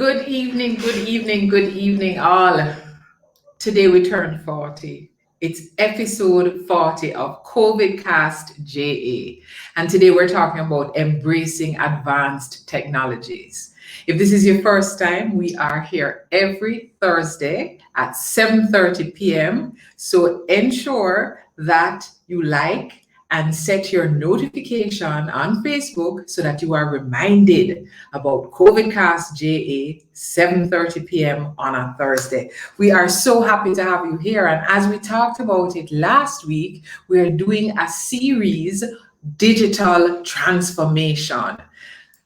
Good evening, good evening, all. Today we turn 40. It's episode 40 of COVIDCASTJA. And today we're talking about embracing advanced technologies. If this is your first time, we are here every Thursday at 7:30 p.m. So ensure that you like and set your notification on Facebook so that you are reminded about COVIDcast JA 7:30 p.m. on a Thursday. We are so happy to have you here. And as we talked about it last week, we are doing a series, Digital Transformation.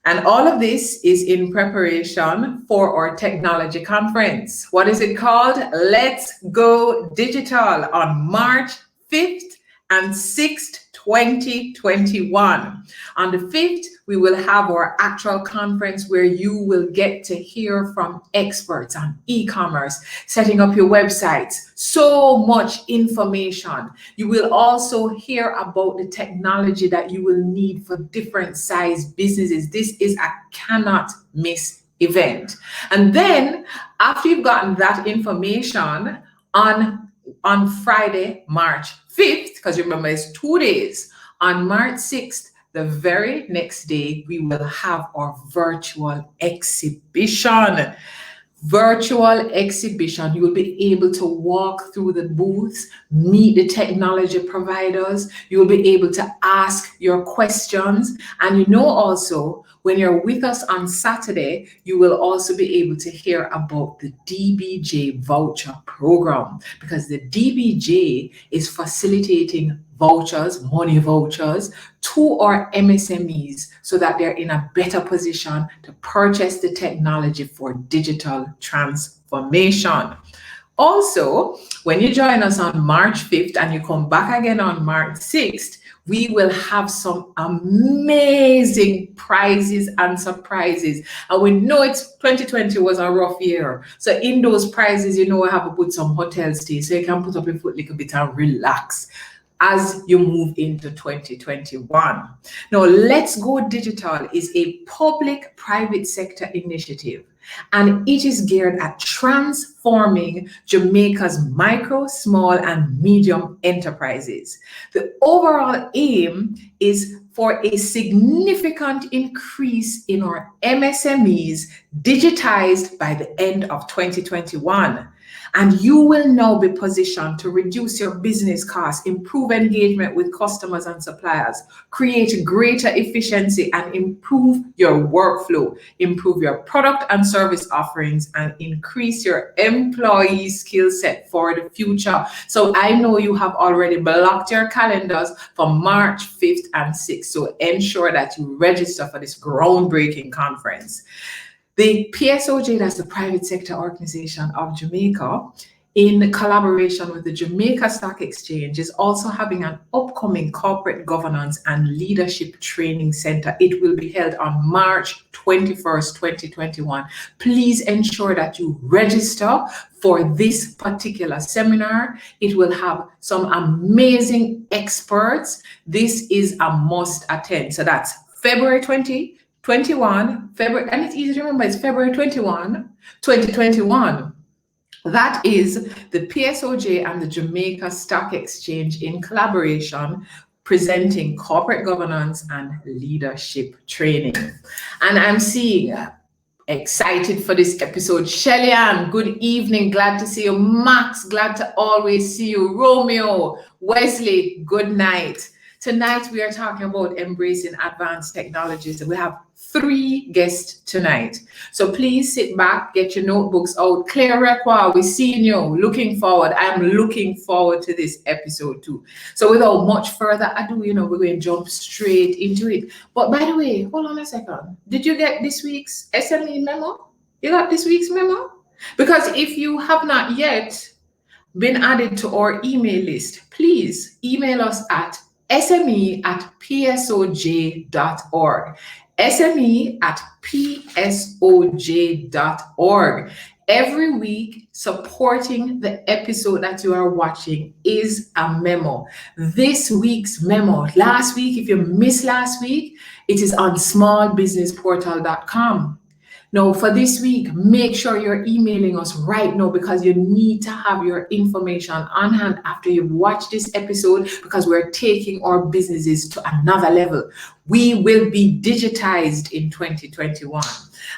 And all of this is in preparation for our technology conference. What is it called? Let's Go Digital on March 5th and 6th, 2021. On the 5th, we will have our actual conference where you will get to hear from experts on e-commerce, setting up your websites, so much information. You will also hear about the technology that you will need for different size businesses. This is a cannot miss event. And then after you've gotten that information on Friday, March 5th, because remember it's 2 days, on March 6th, the very next day, we will have our virtual exhibition. Virtual exhibition. You will be able to walk through the booths, meet the technology providers. You will be able to ask your questions. And you know also, when you're with us on Saturday, you will also be able to hear about the DBJ voucher program, because the DBJ is facilitating vouchers, money vouchers, to our MSMEs so that they're in a better position to purchase the technology for digital transformation. Also, when you join us on March 5th and you come back again on March 6th, we will have some amazing prizes and surprises. And we know 2020 was a rough year. So in those prizes, we have to put some hotel stay so you can put up your foot a little bit and relax as you move into 2021. Now, Let's Go Digital is a public-private sector initiative, and it is geared at transforming Jamaica's micro, small, and medium enterprises. The overall aim is for a significant increase in our MSMEs digitized by the end of 2021. And you will now be positioned to reduce your business costs, improve engagement with customers and suppliers, create greater efficiency, and improve your workflow, improve your product and service offerings, and increase your employee skill set for the future. So I know you have already blocked your calendars for March 5th and 6th. So ensure that you register for this groundbreaking conference. The PSOJ, that's the Private Sector Organization of Jamaica, in collaboration with the Jamaica Stock Exchange, is also having an upcoming corporate governance and leadership training center. It will be held on March 21st, 2021. Please ensure that you register for this particular seminar. It will have some amazing experts. This is a must attend. So that's February 2021, February, and it's easy to remember, it's February 21, 2021. That is the PSOJ and the Jamaica Stock Exchange in collaboration, presenting corporate governance and leadership training. And I'm seeing excited for this episode. Shelly Ann, good evening. Glad to see you. Max, glad to always see you. Romeo, Wesley, good night. Tonight, we are talking about embracing advanced technologies, and we have 3 guests tonight. So please sit back, get your notebooks out. Claire Requa, we're seeing you. Looking forward. I'm looking forward to this episode too. So without much further ado, we're going to jump straight into it. But by the way, hold on a second. Did you get this week's SME memo? You got this week's memo? Because if you have not yet been added to our email list, please email us at sme@psoj.org. sme@psoj.org. Every week, supporting the episode that you are watching is a memo. This week's memo, last week, if you missed last week, it is on smallbusinessportal.com. Now, for this week, make sure you're emailing us right now because you need to have your information on hand after you've watched this episode because we're taking our businesses to another level. We will be digitized in 2021.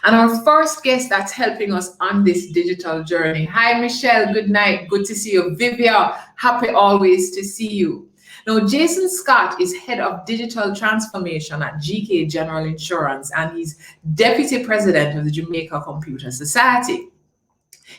And our first guest that's helping us on this digital journey. Hi, Michelle. Good night. Good to see you. Vivia, happy always to see you. Now, Jason Scott is head of digital transformation at GK General Insurance, and he's deputy president of the Jamaica Computer Society.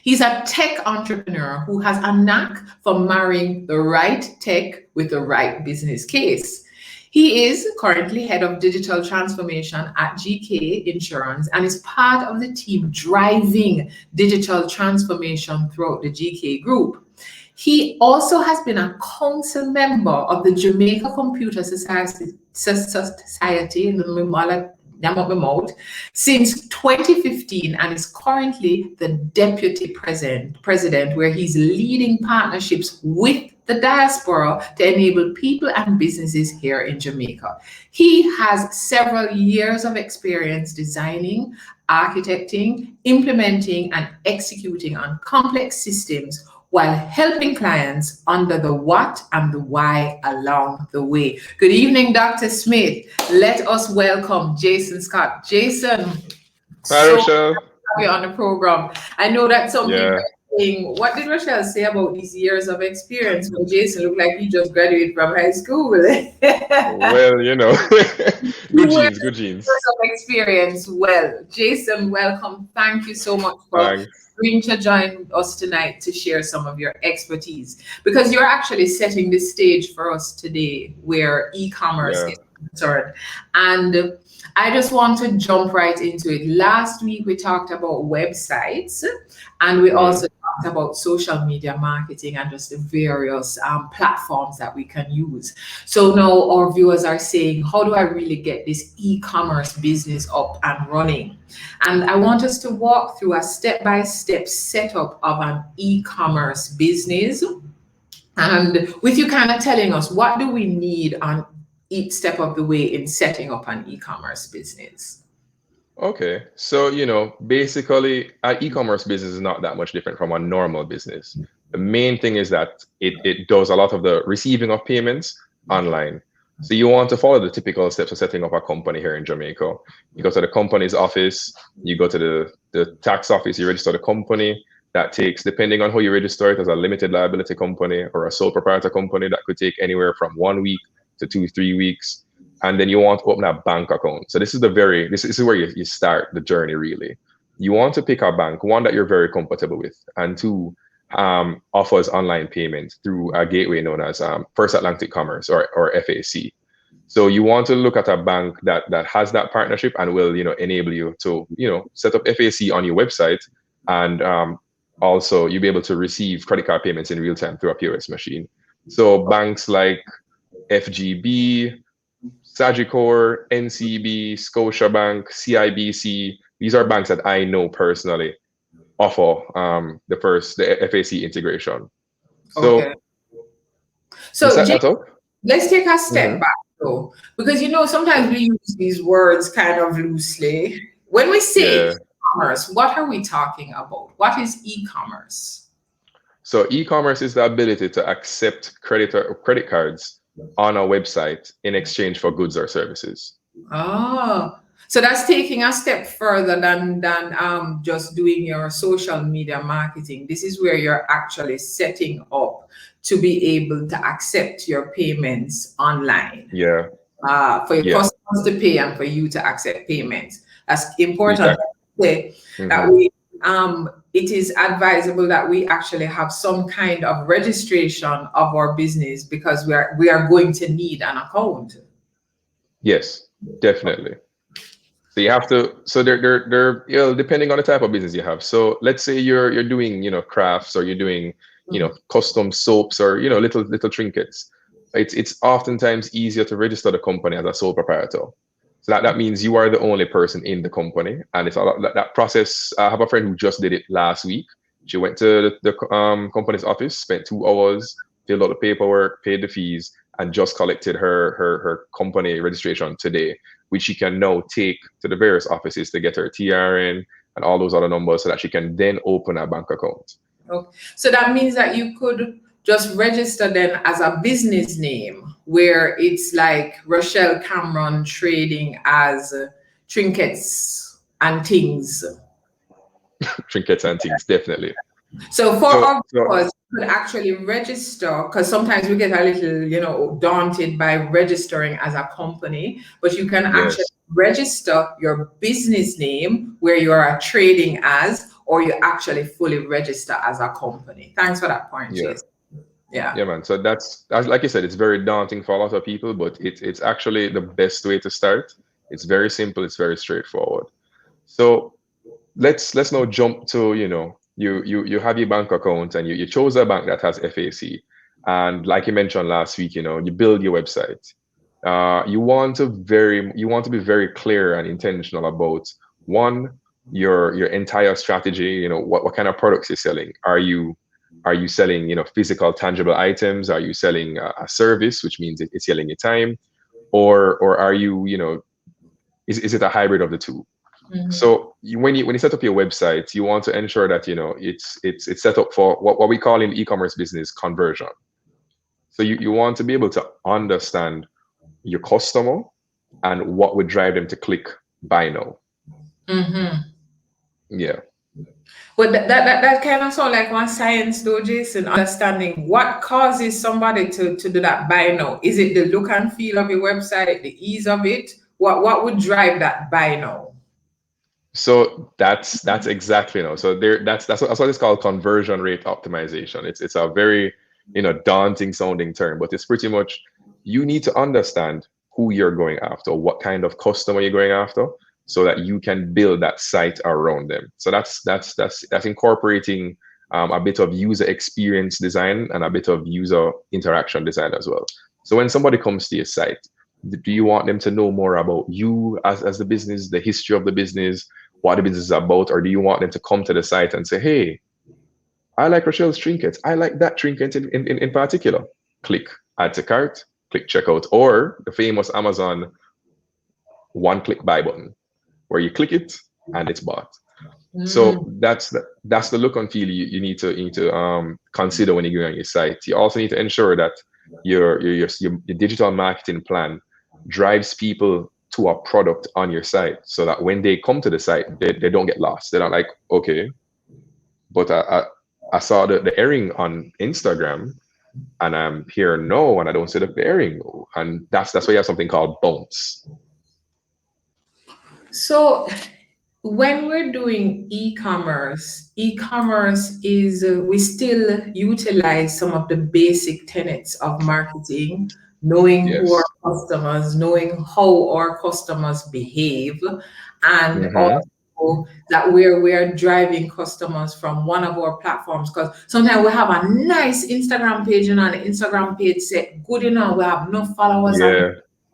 He's a tech entrepreneur who has a knack for marrying the right tech with the right business case. He is currently head of digital transformation at GK Insurance and is part of the team driving digital transformation throughout the GK group. He also has been a council member of the Jamaica Computer Society since 2015 and is currently the deputy president, where he's leading partnerships with the diaspora to enable people and businesses here in Jamaica. He has several years of experience designing, architecting, implementing, and executing on complex systems while helping clients under the what and the why along the way. Good evening, Dr. Smith. Let us welcome Jason Scott. Jason, hi, Rochelle. Happy you're on the program. I know that some people are saying, what did Rochelle say about these years of experience? Well, Jason looked like he just graduated from high school. Well, good genes. Years of experience. Well, Jason, welcome. Thank you so much for agreeing to join us tonight to share some of your expertise, because you're actually setting the stage for us today where e-commerce is concerned. And I just want to jump right into it. Last week, we talked about websites, and we also talked about social media marketing and just the various platforms that we can use. So now our viewers are saying, how do I really get this e-commerce business up and running? And I want us to walk through a step-by-step setup of an e-commerce business. And with you kind of telling us, what do we need on each step of the way in setting up an e-commerce business? Okay, so basically an e-commerce business is not that much different from a normal business. The main thing is that it does a lot of the receiving of payments online. So you want to follow the typical steps of setting up a company here in Jamaica. You go to the company's office, you go to the tax office, you register the company. That takes, depending on how you register it, as a limited liability company or a sole proprietor company, that could take anywhere from 1 week to 2-3 weeks. And then you want to open a bank account. So this is where you start the journey, really. You want to pick a bank, one that you're very comfortable with, and two, offers online payment through a gateway known as First Atlantic Commerce or FAC. So you want to look at a bank that has that partnership and will enable you to set up FAC on your website, and also you'll be able to receive credit card payments in real time through a POS machine. So banks like FGB, Sagicor, NCB, Scotiabank, CIBC, these are banks that I know personally offer the FAC integration. So let's take a step back though, because sometimes we use these words kind of loosely. When we say e-commerce, what are we talking about? What is e-commerce? So e-commerce is the ability to accept credit cards on a website in exchange for goods or services. Oh, so that's taking a step further than just doing your social media marketing. This is where you're actually setting up to be able to accept your payments online. For your customers to pay and for you to accept payments. That's important to say that it is advisable that we actually have some kind of registration of our business, because we are going to need an account. Yes, definitely. So you have to. So they're depending on the type of business you have. So let's say you're doing crafts, or you're doing custom soaps, or little trinkets. It's oftentimes easier to register the company as a sole proprietor. So that means you are the only person in the company, and it's a lot that process. I have a friend who just did it last week. She went to the company's office, spent 2 hours, filled out the paperwork, paid the fees, and just collected her company registration today, which she can now take to the various offices to get her TRN, and all those other numbers so that she can then open a bank account. Okay. So that means that you could just register then as a business name where it's like Rochelle Cameron trading as trinkets and things. Trinkets and things, definitely. So for our So viewers, you could actually register, because sometimes we get a little, daunted by registering as a company, but you can actually yes, register your business name where you are trading as, or you actually fully register as a company. Thanks for that point, yeah. Chase. Yeah. Yeah, man. So that's like I said, it's very daunting for a lot of people, but it's actually the best way to start. It's very simple, it's very straightforward. So let's now jump to, you have your bank account and you chose a bank that has FAC. And like you mentioned last week, you build your website. You want to be very clear and intentional about one, your entire strategy. What kind of products you're selling. Are you selling, physical tangible items? Are you selling a service, which means it's selling your time, or are you, is it a hybrid of the two? Mhm. So when you set up your website, you want to ensure that it's set up for what we call in e-commerce business conversion. So you want to be able to understand your customer and what would drive them to click buy now. Mhm. Yeah. But that kind of sound like one science though, Jason, understanding what causes somebody to do that buy now. Is it the look and feel of your website, the ease of it? What would drive that buy now? So that's exactly, so that's what it's called, conversion rate optimization. It's a very, daunting sounding term, but it's pretty much, you need to understand who you're going after, what kind of customer you're going after, so that you can build that site around them. So that's incorporating a bit of user experience design and a bit of user interaction design as well. So when somebody comes to your site, do you want them to know more about you as the business, the history of the business, what the business is about, or do you want them to come to the site and say, hey, I like Rochelle's trinkets. I like that trinket in particular. Click add to cart, click checkout, or the famous Amazon one-click buy button, where you click it and it's bought. So Mm. that's the look and feel you need to consider when you're going on your site. You also need to ensure that your digital marketing plan drives people to a product on your site, so that when they come to the site, they don't get lost. They're not like, okay, but I saw the earring on Instagram and I'm here now and I don't see the earring. And that's why you have something called bounce. So when we're doing e-commerce is we still utilize some of the basic tenets of marketing, knowing who our Yes. customers, knowing how our customers behave, and Mm-hmm. also that we're driving customers from one of our platforms. Because sometimes we have a nice Instagram page and on the Instagram page set good enough, we have no followers and Yeah.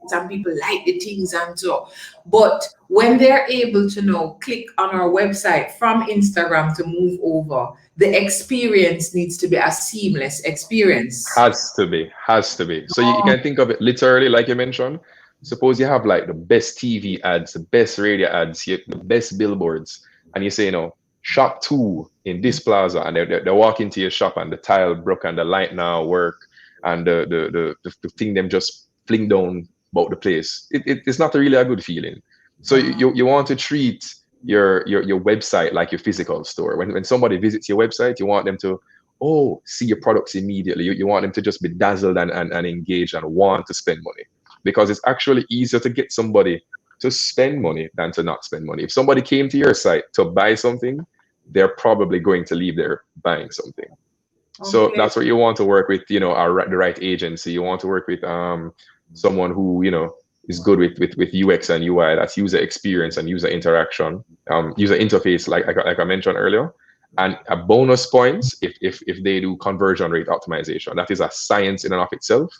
some people like the things and so. But when they're able to now click on our website from Instagram to move over, the experience needs to be a seamless experience. Has to be. So you can think of it literally, like you mentioned. Suppose you have like the best TV ads, the best radio ads, the best billboards, and you say, shop two in this plaza, and they walk into your shop and the tile broke and the light now work, and the thing them just fling down about the place. It's not really a good feeling. So you want to treat your website like your physical store. When somebody visits your website, you want them to see your products immediately. You want them to just be dazzled and engaged and want to spend money, because it's actually easier to get somebody to spend money than to not spend money. If somebody came to your site to buy something, they're probably going to leave there buying something. So Okay. that's what you want to work with, the right agency. You want to work with someone who, is good with UX and UI. That's user experience and user interaction, user interface, like I mentioned earlier. And a bonus points if they do conversion rate optimization. That is a science in and of itself,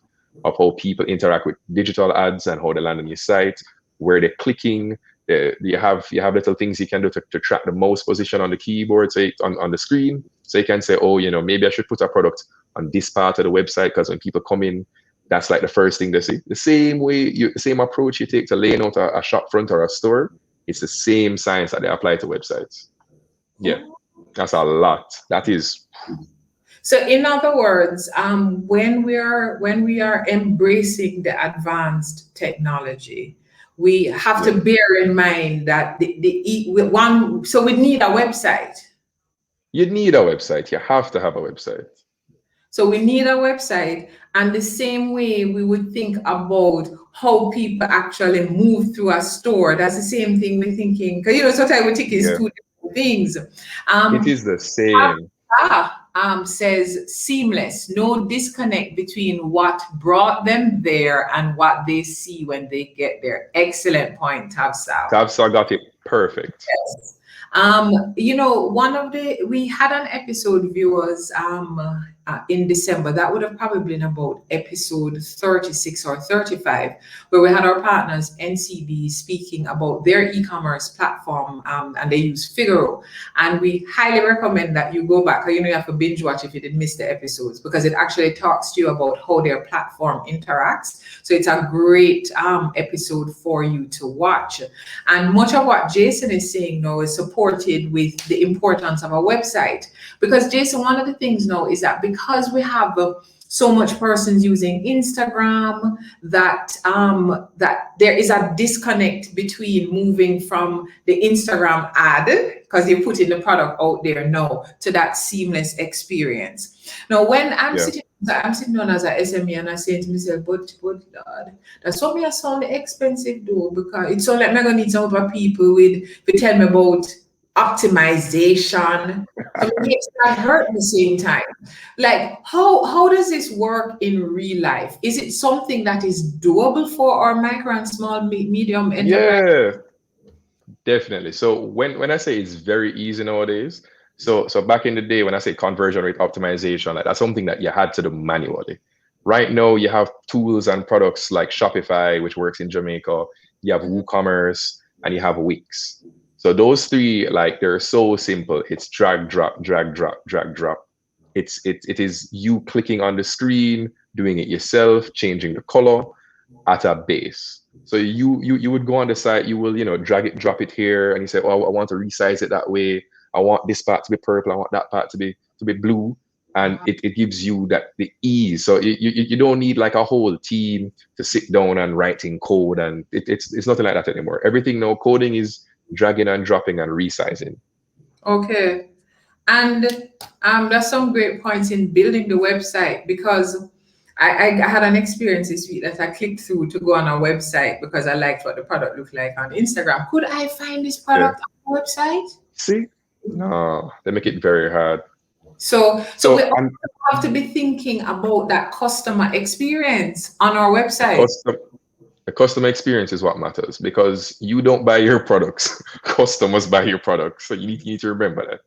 of how people interact with digital ads and how they land on your site, where they're clicking. You have little things you can do to track the mouse position on the keyboard, on the screen. So you can say, maybe I should put a product on this part of the website, because when people come in, that's like the first thing they see. The same approach you take to laying out a shop front or a store, it's the same science that they apply to websites. Yeah, that's a lot. That is, So in other words, when we are embracing the advanced technology, we have to yeah. bear in mind that so we need a website. You need a website. You have to have a website. So we need a website, and the same way we would think about how people actually move through a store. That's the same thing we're thinking, because sometimes we think it's Yeah, two different things. it is the same. Says seamless, no disconnect between what brought them there and what they see when they get there. Excellent point, Tabsal. Tabsa got it perfect. Yes. We had an episode, viewers, in December. That would have probably been about episode 36 or 35, where we had our partners, NCB, speaking about their e-commerce platform, and they use Figaro. And we highly recommend that you go back, you have to binge watch if you did miss the episodes, because it actually talks to you about how their platform interacts. So it's a great episode for you to watch. And much of what Jason is saying now is supported with the importance of a website. Because Jason, one of the things now is that because we have so much persons using Instagram, that there is a disconnect between moving from the Instagram ad, because you're putting the product out there now, to that seamless experience. Now, when I'm Yeah. sitting down as a SME and I say to myself, but Lord, that's what me sound expensive though, because it's all like I'm gonna need some other people to tell me about optimization. So it makes that hurt at the same time. Like, how does this work in real life? Is it something that is doable for our micro and small medium enterprise? Yeah, definitely. So when I say it's very easy nowadays, so back in the day when I say conversion rate optimization, like that's something that you had to do manually. Right now you have tools and products like Shopify, which works in Jamaica. You have WooCommerce and you have Wix. So those three, like they're so simple. It's drag, drop, drag, drop, drag, drop. It is you clicking on the screen, doing it yourself, changing the color at a base. So you would go on the site, you will drag it, drop it here, and you say, oh, I want to resize it that way. I want this part to be purple. I want that part to be blue, and it gives you the ease. So you don't need like a whole team to sit down and writing code, and it's nothing like that anymore. Everything now, coding is dragging and dropping and resizing. Okay. And there's some great points in building the website, because I had an experience this week that I clicked through to go on a website because I liked what the product looked like on Instagram. Could I find this Yeah. product on the website? See, no, they make it very hard. So So we also have to be thinking about that customer experience on our website. the customer experience is what matters, because you don't buy your products, customers buy your products. So you need to remember that.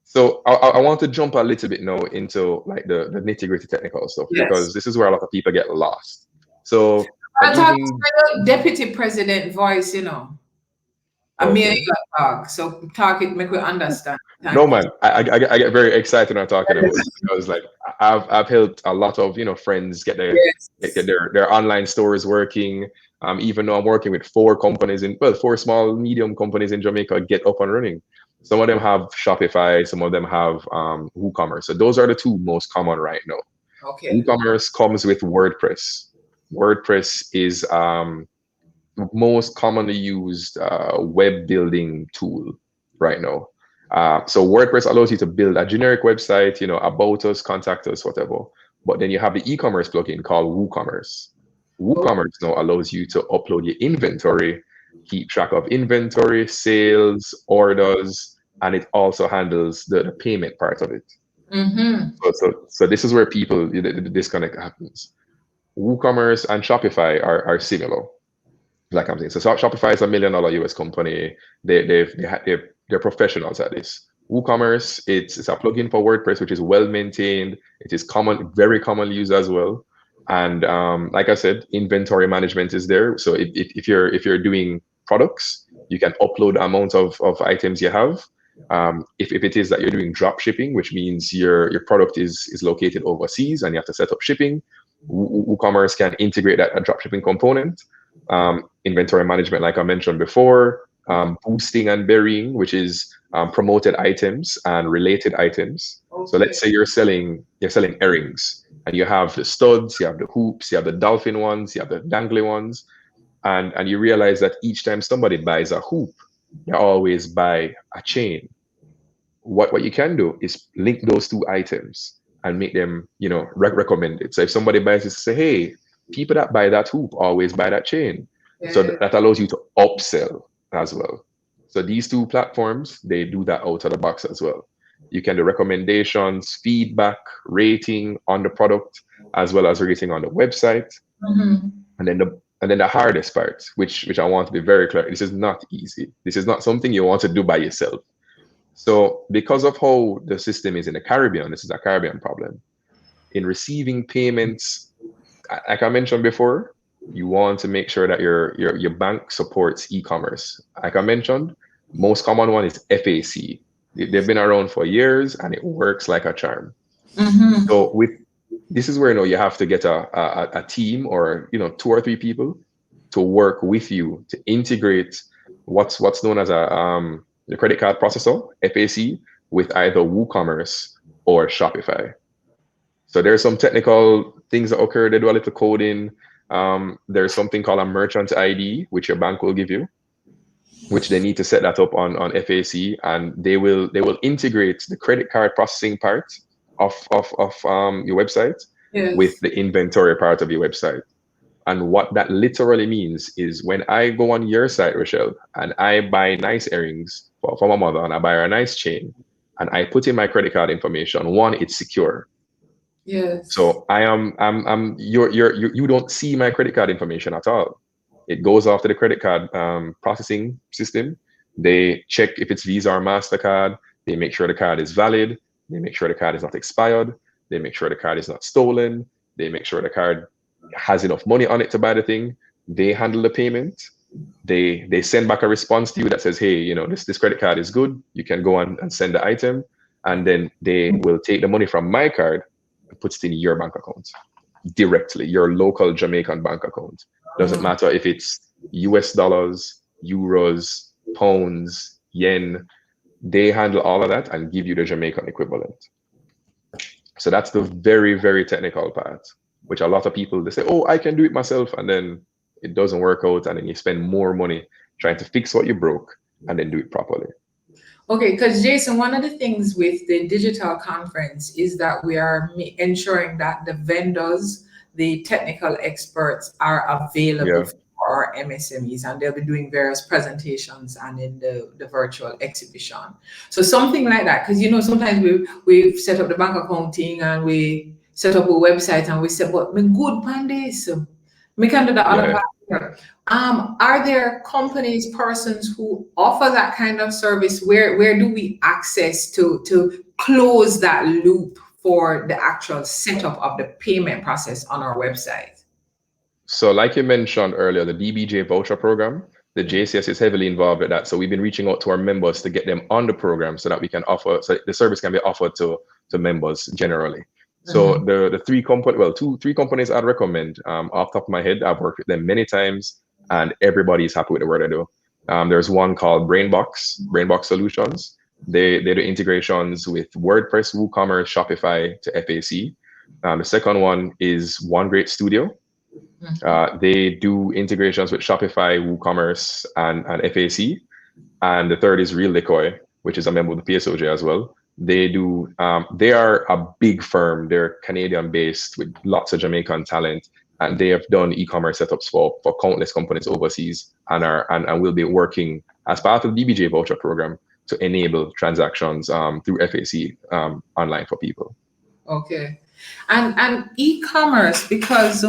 So I want to jump a little bit now into like the nitty-gritty technical stuff, Yes. because this is where a lot of people get lost. So I'm talking to your deputy president voice, I mean, okay. you talk, so talk it, make we understand. No man, I get very excited when I'm talking about it, because like I've helped a lot of friends get their online stores working. Even though I'm working with four small medium companies in Jamaica get up and running. Some of them have Shopify, some of them have WooCommerce. So those are the two most common right now. Okay. WooCommerce comes with WordPress. WordPress is the most commonly used web building tool right now. So WordPress allows you to build a generic website, about us, contact us, whatever. But then you have the e-commerce plugin called WooCommerce. WooCommerce now allows you to upload your inventory, keep track of inventory, sales, orders, and it also handles the payment part of it. So this is where the disconnect happens. WooCommerce and Shopify are similar, like I'm saying. So Shopify is $1 million US company. They're professionals at this. WooCommerce, it's a plugin for WordPress, which is well maintained. It is very commonly used as well. And like I said, inventory management is there. So if you're doing products, you can upload the amount of items you have. If it is that you're doing drop shipping, which means your product is located overseas and you have to set up shipping, WooCommerce can integrate that drop shipping component. Inventory management, like I mentioned before, boosting and burying, which is promoted items and related items. Okay. So let's say you're selling earrings, and you have the studs, you have the hoops, you have the dolphin ones, you have the dangly ones, and you realize that each time somebody buys a hoop, they always buy a chain. What you can do is link those two items and make them, recommended. So if somebody buys this, say, hey, people that buy that hoop always buy that chain. So that allows you to upsell as well. So these two platforms, they do that out of the box as well. You can do recommendations, feedback, rating on the product, as well as rating on the website. Mm-hmm. And then the hardest part, which I want to be very clear, this is not easy. This is not something you want to do by yourself. So because of how the system is in the Caribbean, this is a Caribbean problem. In receiving payments, like I mentioned before, you want to make sure that your bank supports e-commerce. Like I mentioned, most common one is FAC. They've been around for years and it works like a charm. Mm-hmm. So this is where you have to get a team or 2 or 3 people to work with you to integrate what's known as the credit card processor, FAC, with either WooCommerce or Shopify. So there's some technical things that occur. They do a little coding. There's something called a merchant ID, which your bank will give you, which they need to set that up on FAC, and they will integrate the credit card processing part of your website with the inventory part of your website. And what that literally means is when I go on your site, Rochelle, and I buy nice earrings for my mother, and I buy her a nice chain, and I put in my credit card information, one, it's secure. Yes. So you don't see my credit card information at all. It goes off to the credit card processing system. They check if it's Visa or MasterCard. They make sure the card is valid. They make sure the card is not expired. They make sure the card is not stolen. They make sure the card has enough money on it to buy the thing. They handle the payment. They send back a response to you that says, hey, this credit card is good. You can go on and send the item. And then they will take the money from my card and put it in your bank account directly, your local Jamaican bank account. Doesn't matter if it's US dollars, euros, pounds, yen. They handle all of that and give you the Jamaican equivalent. So that's the very, very technical part, which a lot of people, they say, oh, I can do it myself. And then it doesn't work out. And then you spend more money trying to fix what you broke and then do it properly. Okay, because Jason, one of the things with the digital conference is that we are ensuring that the vendors, the technical experts are available for our MSMEs, and they'll be doing various presentations and in the virtual exhibition. So something like that, because sometimes we've set up the bank accounting and we set up a website and we say, but me good pan this, me can do the other part here. Are there companies, persons who offer that kind of service? Where do we access to close that loop for the actual setup of the payment process on our website? So like you mentioned earlier, the BBJ voucher program, the JCS is heavily involved with that. So we've been reaching out to our members to get them on the program so that we can offer, so the service can be offered to members generally. So the three companies I'd recommend, off the top of my head, I've worked with them many times and everybody's happy with the work they do. There's one called Brainbox Solutions. They do integrations with WordPress, WooCommerce, Shopify to FAC. The second one is One Great Studio. They do integrations with Shopify, WooCommerce, and FAC. And the third is Real Decoy, which is a member of the PSOJ as well. They do. They are a big firm. They're Canadian-based with lots of Jamaican talent, and they have done e-commerce setups for countless companies overseas, and will be working as part of the BBJ voucher program to enable transactions through FAC online for people. Okay, and e-commerce, because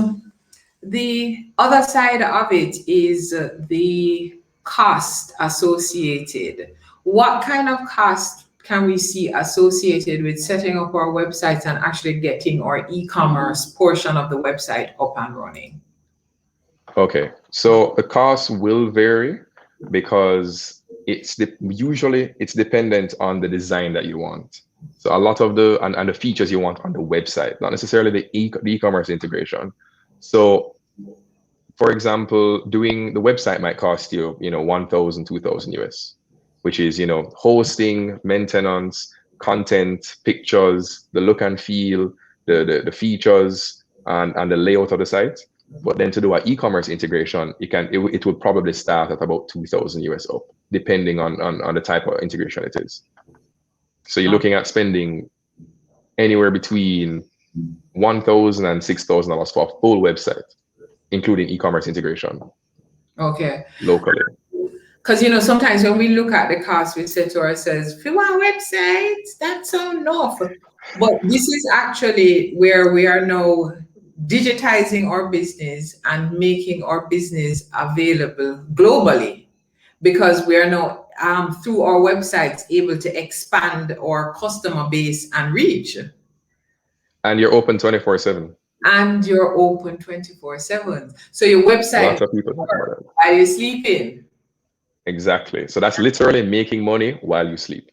the other side of it is the cost associated. What kind of cost can we see associated with setting up our websites and actually getting our e-commerce portion of the website up and running? Okay, so the cost will vary because usually it's dependent on the design that you want. So a lot of the features you want on the website, not necessarily the e-commerce integration. So for example, doing the website might cost you, 1,000, 2,000 US, which is, hosting, maintenance, content, pictures, the look and feel, the features, and the layout of the site. But then to do an e-commerce integration, it would probably start at about 2,000 US up, depending on the type of integration it is. So you're looking at spending anywhere between $1,000 and $6,000 for a full website, including e-commerce integration. Okay. Locally. Because sometimes when we look at the cost, we say to ourselves, if you want websites, that's enough. But this is actually where we are now digitizing our business and making our business available globally, because we are now through our websites able to expand our customer base and reach. And you're open 24/7. And you're open 24/7. So your website, Lots of people talk about that. while you're sleeping. Exactly. So that's literally making money while you sleep.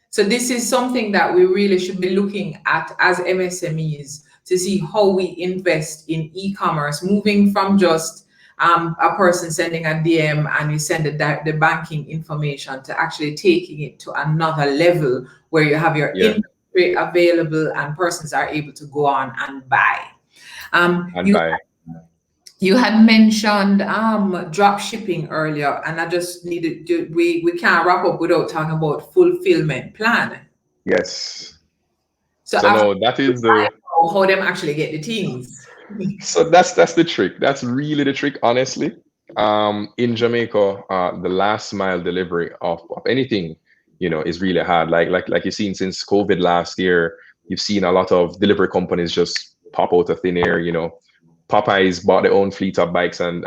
So this is something that we really should be looking at as MSMEs, to see how we invest in e-commerce, moving from just a person sending a DM and you send the banking information, to actually taking it to another level where you have your inventory available and persons are able to go on and buy. You had mentioned drop shipping earlier, and I just needed to, we can't wrap up without talking about fulfillment plan. Yes. So no, that is how them actually get the things. So that's the trick. That's really the trick, honestly. In Jamaica, the last mile delivery of anything, is really hard. Like you've seen since COVID last year, you've seen a lot of delivery companies just pop out of thin air. Popeyes bought their own fleet of bikes and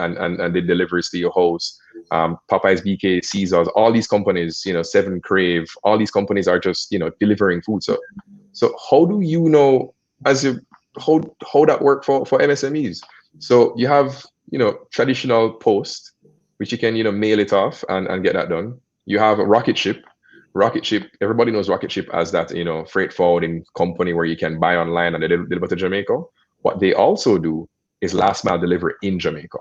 did deliveries to your house. Popeyes, BK, Caesars, all these companies, Seven Crave, all these companies are just, delivering food. So how do you know how that work for MSMEs? So you have, traditional post, which you can, mail it off and get that done. You have a rocket ship. Everybody knows rocket ship as that, freight forwarding company where you can buy online and they deliver to Jamaica. What they also do is last mile delivery in Jamaica.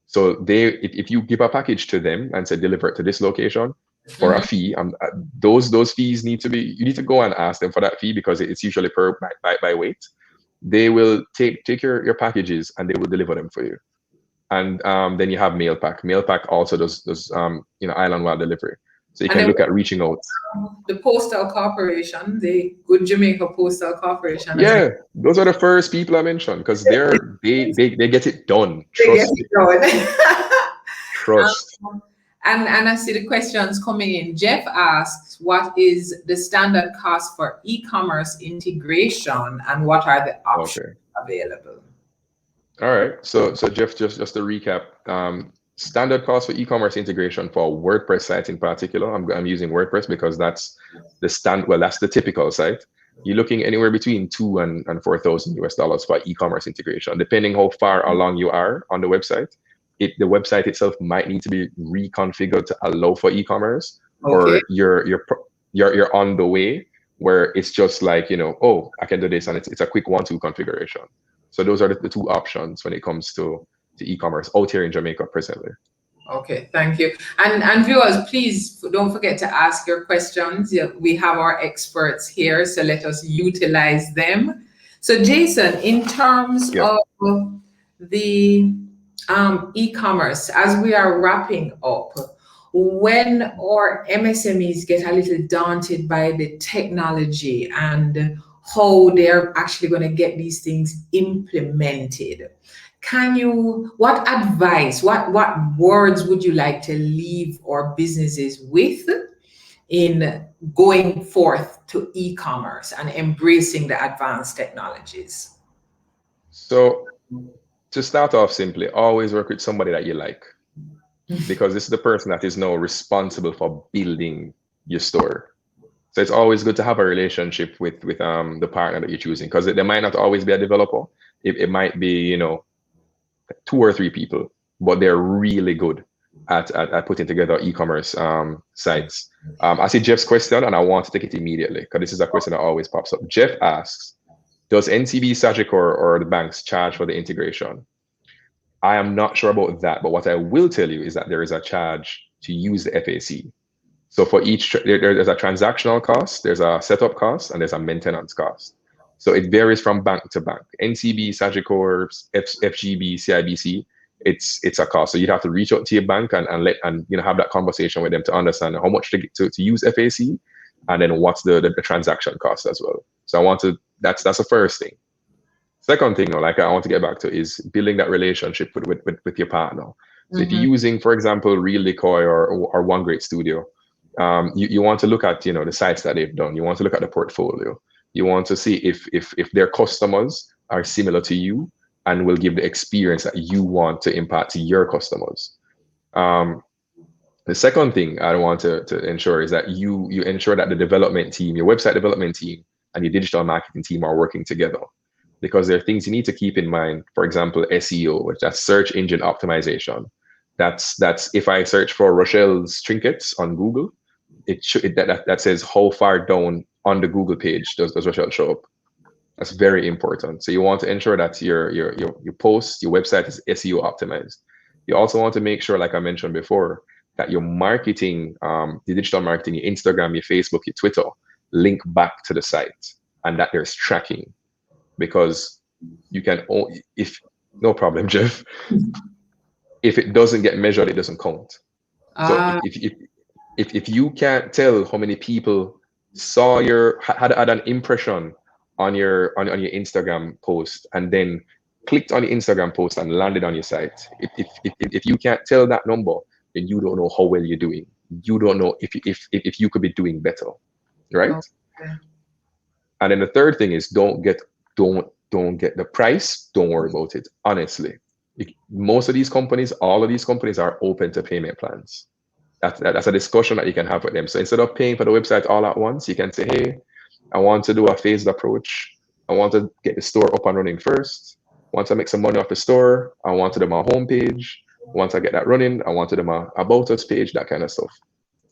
So if you give a package to them and say deliver it to this location for a fee, those fees you need to go and ask them for that fee, because it's usually by weight. They will take your packages and they will deliver them for you. And then you have Mailpack. Mailpack also does island-wide delivery. So you can look at reaching out. The Postal Corporation, the good Jamaica Postal Corporation. Yeah, those are the first people I mentioned, because they get it done. Trust me. Trust. And I see the questions coming in. Jeff asks, what is the standard cost for e-commerce integration and what are the options available? All right. So Jeff, just to recap, standard cost for e-commerce integration for WordPress sites in particular. I'm using WordPress because that's that's the typical site. You're looking anywhere between $2,000 and $4,000 for e-commerce integration, depending how far along you are on the website. The website itself might need to be reconfigured to allow for e-commerce, or you're on the way where it's just like, I can do this, and it's a quick 1-2 configuration. So those are the two options when it comes to e-commerce out here in Jamaica presently. Okay, thank you. And viewers, please don't forget to ask your questions. We have our experts here, so let us utilize them. So Jason, in terms of the e-commerce, as we are wrapping up, when our MSMEs get a little daunted by the technology and how they're actually going to get these things implemented, what advice, what words would you like to leave our businesses with in going forth to e-commerce and embracing the advanced technologies? So to start off simply, always work with somebody that you like, because this is the person that is now responsible for building your store. So it's always good to have a relationship with the partner that you're choosing, because there might not always be a developer. It might be, 2 or 3 people, but they're really good at putting together e-commerce sites. I see Jeff's question and I want to take it immediately, because this is a question that always pops up. Jeff asks, does NCB, Sagicor, or the banks charge for the integration? I am not sure about that, but what I will tell you is that there is a charge to use the FAC. So for each, there's a transactional cost, there's a setup cost, and there's a maintenance cost. So it varies from bank to bank. NCB, Sagicor, FGB, CIBC, it's a cost. So you'd have to reach out to your bank and have that conversation with them to understand how much to use FAC, and then what's the transaction cost as well. So that's the first thing. Second thing, like I want to get back to, is building that relationship with your partner. So if you're using, for example, Real Decoy or One Great Studio, you want to look at the sites that they've done. You want to look at the portfolio. You want to see if their customers are similar to you and will give the experience that you want to impart to your customers. The second thing I want to ensure is that you ensure that the development team, your website development team, and your digital marketing team are working together, because there are things you need to keep in mind. For example, SEO, which that's search engine optimization. That's if I search for Rochelle's trinkets on Google, that says how far down on the Google page does Rochelle show up. That's very important. So you want to ensure that your post, your website is SEO optimized. You also want to make sure, like I mentioned before, that your marketing, the digital marketing, your Instagram, your Facebook, your Twitter, link back to the site, and that there's tracking, because you can, no problem, Jeff. If it doesn't get measured, it doesn't count. So if you can't tell how many people saw had an impression on your Instagram post and then clicked on the Instagram post and landed on your site, if you can't tell that number, then you don't know how well you're doing. You don't know if you could be doing better, right? Okay. And then the third thing is don't get the price. Don't worry about it. Honestly, most of these companies, all of these companies are open to payment plans. That's a discussion that you can have with them. So instead of paying for the website all at once, you can say, hey, I want to do a phased approach. I want to get the store up and running first. Once I make some money off the store, I want to do my homepage. Once I get that running, I want to do my About Us page, that kind of stuff.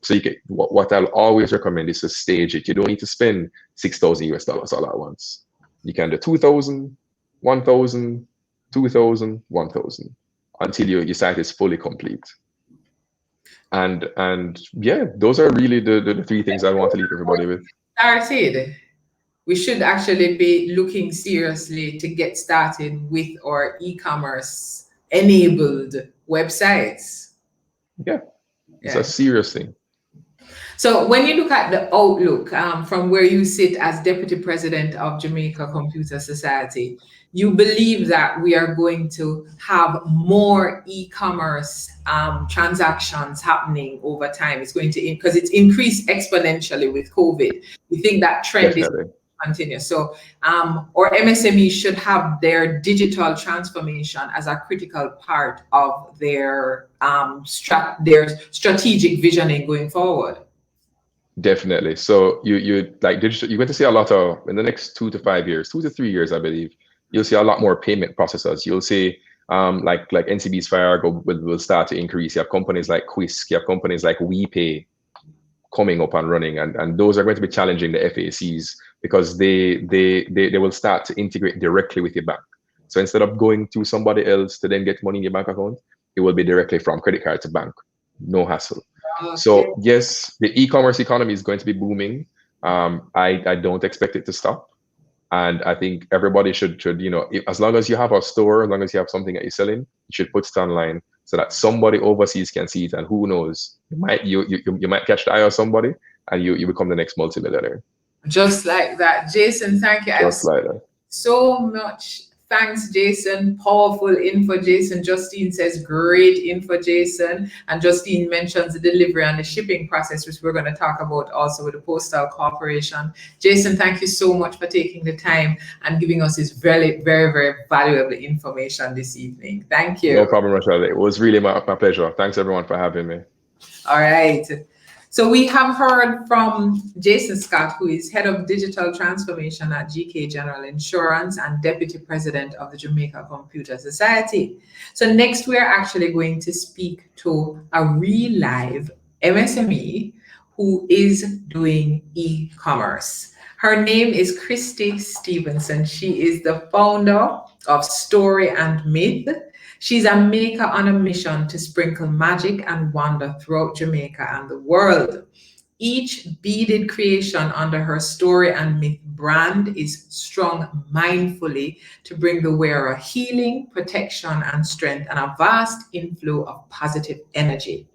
So you can, what I'll always recommend is to stage it. You don't need to spend $6,000 all at once. You can do 2,000, 1,000, 2,000, 1,000 until your site is fully complete. And yeah, those are really the three things I want to leave everybody with. Started. We should actually be looking seriously to get started with our e-commerce enabled websites. Yeah, it's a serious thing. So when you look at the outlook from where you sit as Deputy President of Jamaica Computer Society, you believe that we are going to have more e-commerce transactions happening over time. It's going to, because it's increased exponentially with COVID. We think that trend is continue. So our MSME should have their digital transformation as a critical part of their strategic visioning going forward. Definitely. So you like digital, you're going to see a lot of, in the next 2 to 5 years, 2 to 3 years, I believe, you'll see a lot more payment processors. You'll see like NCB's Fire will start to increase. You have companies like Quisk, you have companies like WePay coming up and running, and those are going to be challenging the FACs, because they will start to integrate directly with your bank. So instead of going to somebody else to then get money in your bank account, it will be directly from credit card to bank. No hassle. Okay. So yes, the e-commerce economy is going to be booming. I don't expect it to stop. And I think everybody should as long as you have a store, as long as you have something that you're selling, you should put it online so that somebody overseas can see it. And who knows, you might catch the eye of somebody and you become the next multimillionaire. Just like that. Jason, thank you. Just like that. So much. Thanks, Jason. Powerful info, Jason. Justine says, great info, Jason. And Justine mentions the delivery and the shipping process, which we're going to talk about also with the Postal Corporation. Jason, thank you so much for taking the time and giving us this very, very, very valuable information this evening. Thank you. No problem, Rochelle. It was really my pleasure. Thanks, everyone, for having me. All right. So we have heard from Jason Scott, who is Head of Digital Transformation at GK General Insurance and Deputy President of the Jamaica Computer Society. So next we're actually going to speak to a real live MSME who is doing e-commerce. Her name is Christy Stevenson. She is the founder of Story and Myth. She's a maker on a mission to sprinkle magic and wonder throughout Jamaica and the world. Each beaded creation under her Story and Myth brand is strung mindfully to bring the wearer healing, protection, and strength, and a vast inflow of positive energy.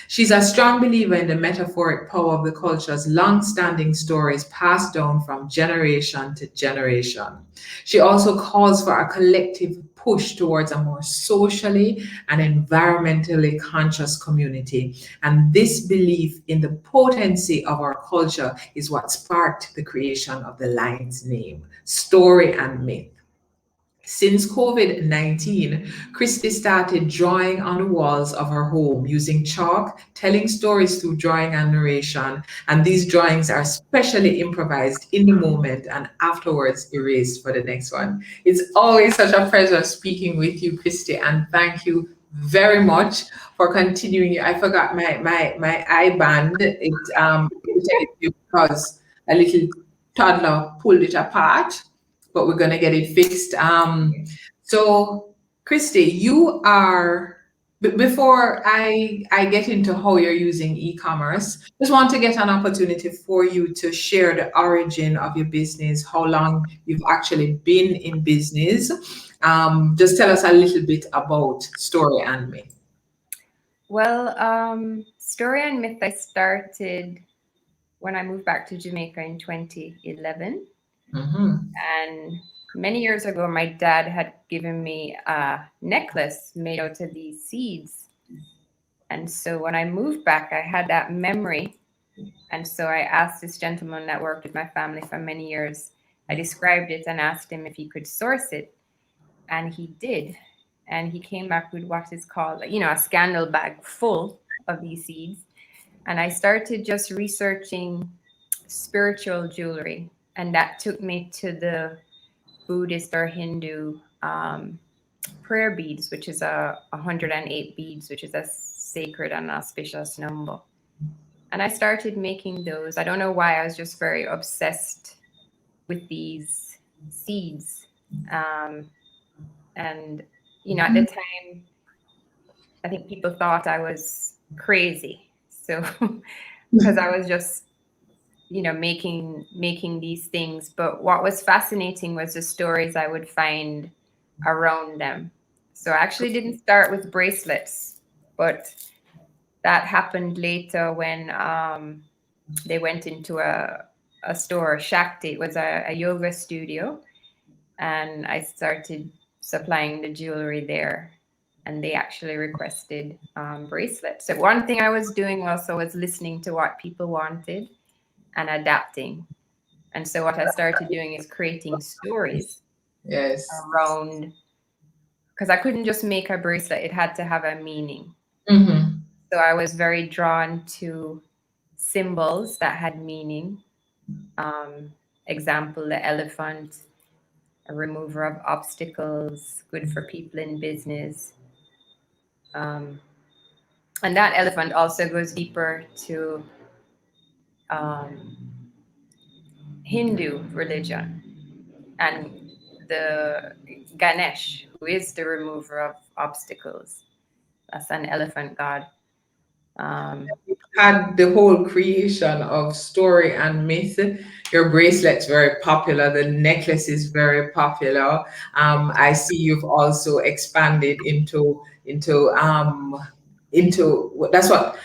She's a strong believer in the metaphoric power of the culture's long-standing stories passed down from generation to generation. She also calls for a collective push towards a more socially and environmentally conscious community. And this belief in the potency of our culture is what sparked the creation of the line's name, Story and Myth. Since COVID-19, Christy started drawing on the walls of her home using chalk, telling stories through drawing and narration. And these drawings are specially improvised in the moment and afterwards erased for the next one. It's always such a pleasure speaking with you, Christy, and thank you very much for continuing. I forgot my eye band. Because a little toddler pulled it apart, but we're going to get it fixed. So, Christy, you are, before I get into how you're using e-commerce, just want to get an opportunity for you to share the origin of your business, how long you've actually been in business. Just tell us a little bit about Story and Myth. Well, Story and Myth, I started when I moved back to Jamaica in 2011. And many years ago, my dad had given me a necklace made out of these seeds. And so when I moved back, I had that memory. And so I asked this gentleman that worked with my family for many years. I described it and asked him if he could source it. And he did. And he came back with what is called, a scandal bag full of these seeds. And I started just researching spiritual jewelry. And that took me to the Buddhist or Hindu prayer beads, which is 108 beads, which is a sacred and auspicious number. And I started making those. I don't know why, I was just very obsessed with these seeds. And, at the time, I think people thought I was crazy. So, because I was just, making these things. But what was fascinating was the stories I would find around them. So I actually didn't start with bracelets, but that happened later when they went into a store, Shakti. It was a yoga studio. And I started supplying the jewelry there. And they actually requested bracelets. So one thing I was doing also was listening to what people wanted and adapting. And so what I started doing is creating stories around, because I couldn't just make a bracelet, it had to have a meaning. So I was very drawn to symbols that had meaning. Example, the elephant, a remover of obstacles, good for people in business. And that elephant also goes deeper to Hindu religion, and the Ganesh, who is the remover of obstacles. That's an elephant god. Had the whole creation of Story and Myth. Your bracelet's very popular. The necklace is very popular. I see you've also expanded into that's what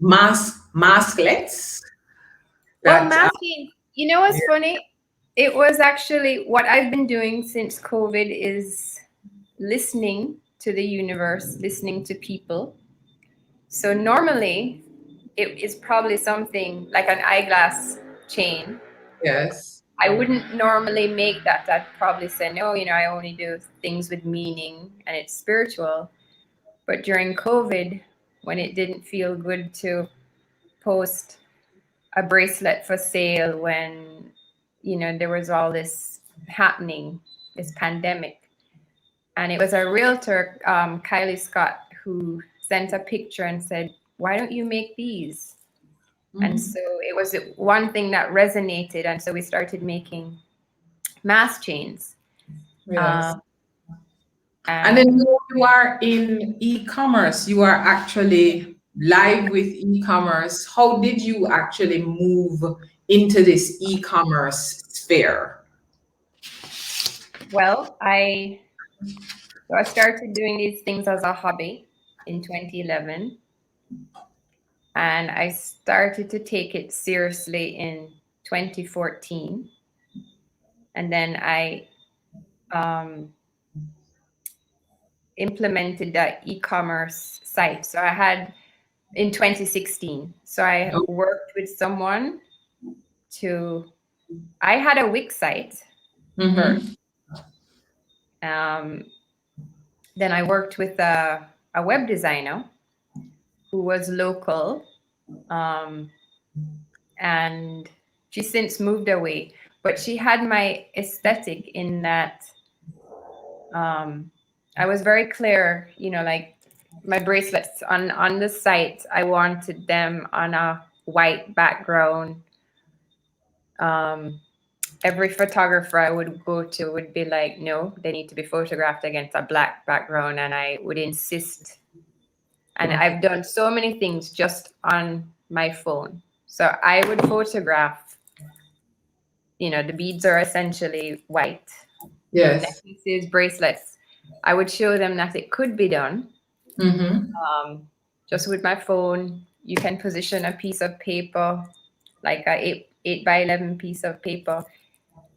masklets. Well, masking. What's funny? It was actually what I've been doing since COVID is listening to the universe, listening to people. So normally it is probably something like an eyeglass chain. Yes. I wouldn't normally make that. I'd probably say, no, I only do things with meaning and it's spiritual. But during COVID, when it didn't feel good to post a bracelet for sale, when, there was all this happening, this pandemic. And it was a realtor, Kylie Scott, who sent a picture and said, why don't you make these? And so it was one thing that resonated. And so we started making mask chains. Yes. And then you are in e-commerce. You are actually live with e-commerce. How did you actually move into this e-commerce sphere? Well, I started doing these things as a hobby in 2011, and I started to take it seriously in 2014, and then I implemented that e-commerce site. So I had in 2016. So I worked with someone I had a Wix site first. Then I worked with a web designer who was local, and she since moved away. But she had my aesthetic in that I was very clear, like my bracelets on the site, I wanted them on a white background. Every photographer I would go to would be like, no, they need to be photographed against a black background. And I would insist. And I've done so many things just on my phone. So I would photograph, the beads are essentially white. Yes. Necklaces, bracelets. I would show them that it could be done. Just with my phone. You can position a piece of paper, like a 8 by 11 piece of paper,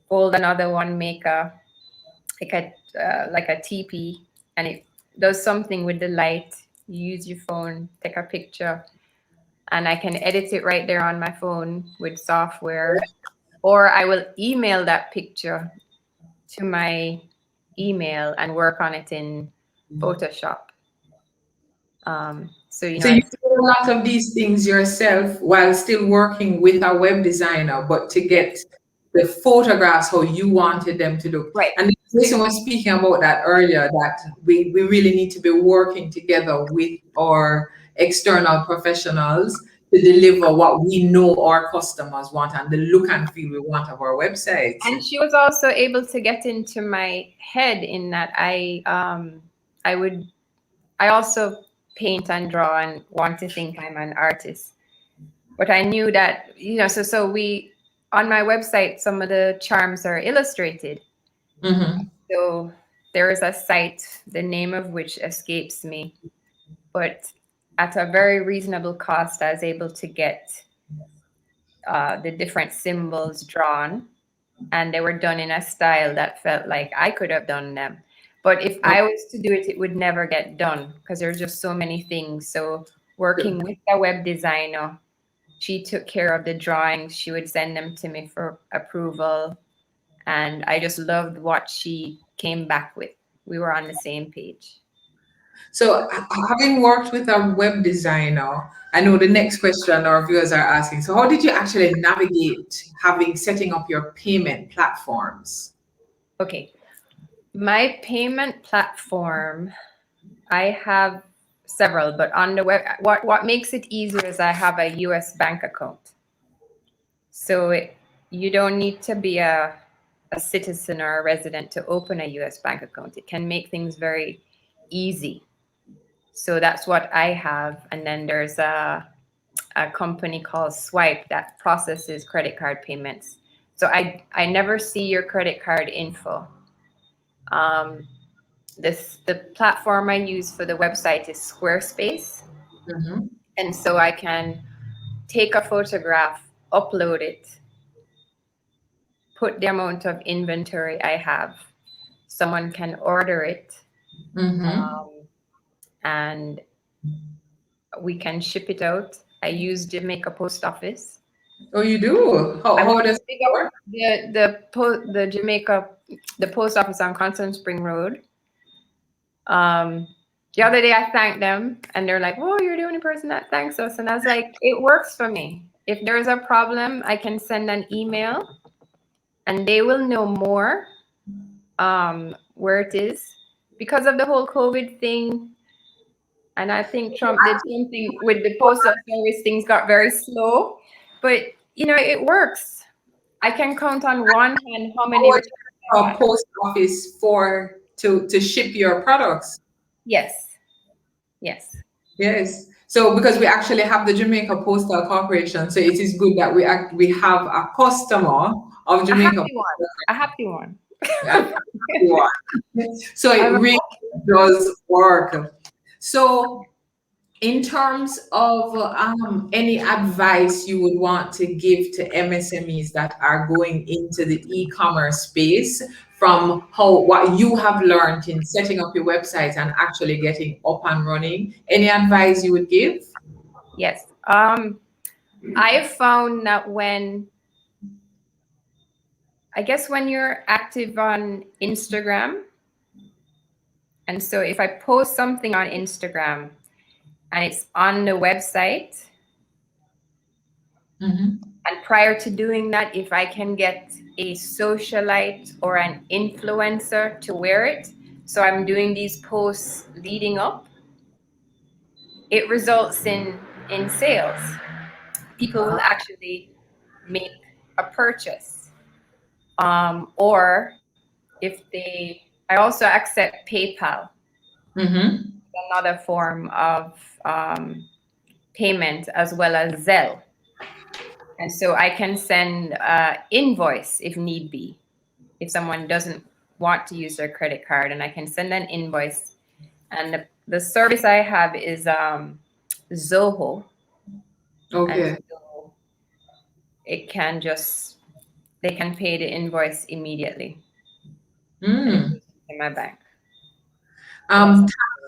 fold another one, make like a teepee, and it does something with the light. You use your phone, take a picture, and I can edit it right there on my phone with software, or I will email that picture to my email and work on it in Photoshop. So you do a lot of these things yourself while still working with a web designer, but to get the photographs how you wanted them to look. Right. And Jason was speaking about that earlier, that we really need to be working together with our external professionals to deliver what we know our customers want and the look and feel we want of our websites. And she was also able to get into my head in that I also paint and draw and want to think I'm an artist. But I knew that, so on my website, some of the charms are illustrated. So there is a site, the name of which escapes me, but at a very reasonable cost, I was able to get the different symbols drawn, and they were done in a style that felt like I could have done them. But if I was to do it, it would never get done because there's just so many things. So working with a web designer, she took care of the drawings. She would send them to me for approval. And I just loved what she came back with. We were on the same page. So having worked with a web designer, I know the next question our viewers are asking. So how did you actually navigate setting up your payment platforms? Okay. My payment platform, I have several, but on the web, what makes it easier is I have a US bank account. So you don't need to be a citizen or a resident to open a US bank account. It can make things very easy. So that's what I have. And then there's a company called Swipe that processes credit card payments. So I never see your credit card info. The platform I use for the website is Squarespace. And so I can take a photograph, upload it, put the amount of inventory I have. Someone can order it, and we can ship it out. I use Jamaica Post Office. Oh, you do? How does it work? The Jamaica, the post office on Constant Spring Road. The other day I thanked them and they're like, "Oh, you're the only person that thanks us." And I was like, it works for me. If there's a problem, I can send an email and they will know more where it is. Because of the whole COVID thing, and I think Trump did something with the postal service, things got very slow. But, it works. I can count on one hand how many... A post office for to ship your products? Yes. Yes. Yes. So because we actually have the Jamaica Postal Corporation, so it is good that we have a customer of A Jamaica happy one. A happy one. So it I'm really does work. So in terms of any advice you would want to give to MSMEs that are going into the e-commerce space from what you have learned in setting up your website and actually getting up and running, any advice you would give? Yes. I have found that when you're active on Instagram, and so if I post something on Instagram and it's on the website, and prior to doing that, if I can get a socialite or an influencer to wear it, so I'm doing these posts leading up, it results in sales. People will actually make a purchase. Or if I also accept PayPal, another form of payment, as well as Zelle. And so I can send invoice if need be, if someone doesn't want to use their credit card, and I can send an invoice. And the service I have is Zoho. Okay. And so they can pay the invoice immediately. And it goes in my bank.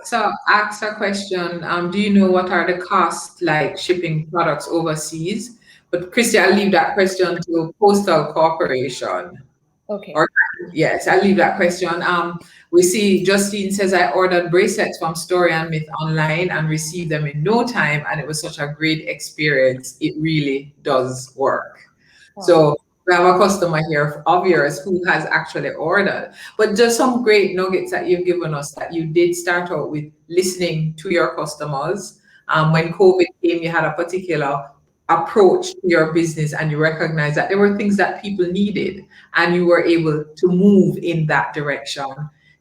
So ask a question. Do you know what are the costs like shipping products overseas? But Christy, I'll leave that question to Postal Corporation. Okay. Or yes, I'll leave that question. We see Justine says I ordered bracelets from Story and Myth online and received them in no time, and it was such a great experience. It really does work. Wow. So we have a customer here of yours who has actually ordered. But just some great nuggets that you've given us, that you did start out with listening to your customers. When COVID came, you had a particular approach to your business and you recognize that there were things that people needed and you were able to move in that direction.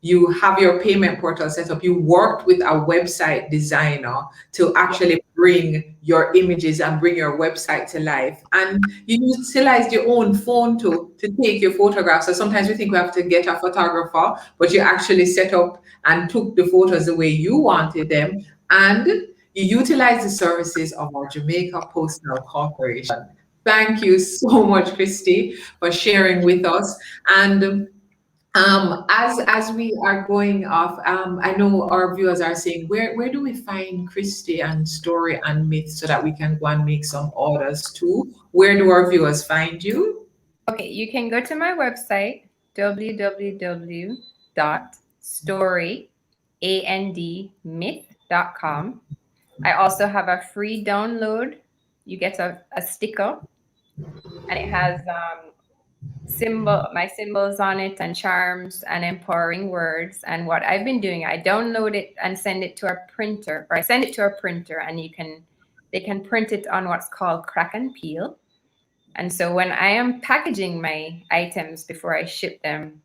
You have your payment portal set up. You worked with a website designer to actually bring your images and bring your website to life. And you utilized your own phone to take your photographs. So sometimes we think we have to get a photographer, but you actually set up and took the photos the way you wanted them. And you utilize the services of our Jamaica Postal Corporation. Thank you so much, Christy, for sharing with us. And as we are going off, I know our viewers are saying, where do we find Christy and Story and Myth so that we can go and make some orders too? Where do our viewers find you? Okay, you can go to my website, www.storyandmyth.com. I also have a free download. You get a sticker, and it has my symbols on it, and charms and empowering words. And what I've been doing, I download it and send it to a printer, or I send it to a printer, and they can print it on what's called crack and peel. And so when I am packaging my items before I ship them,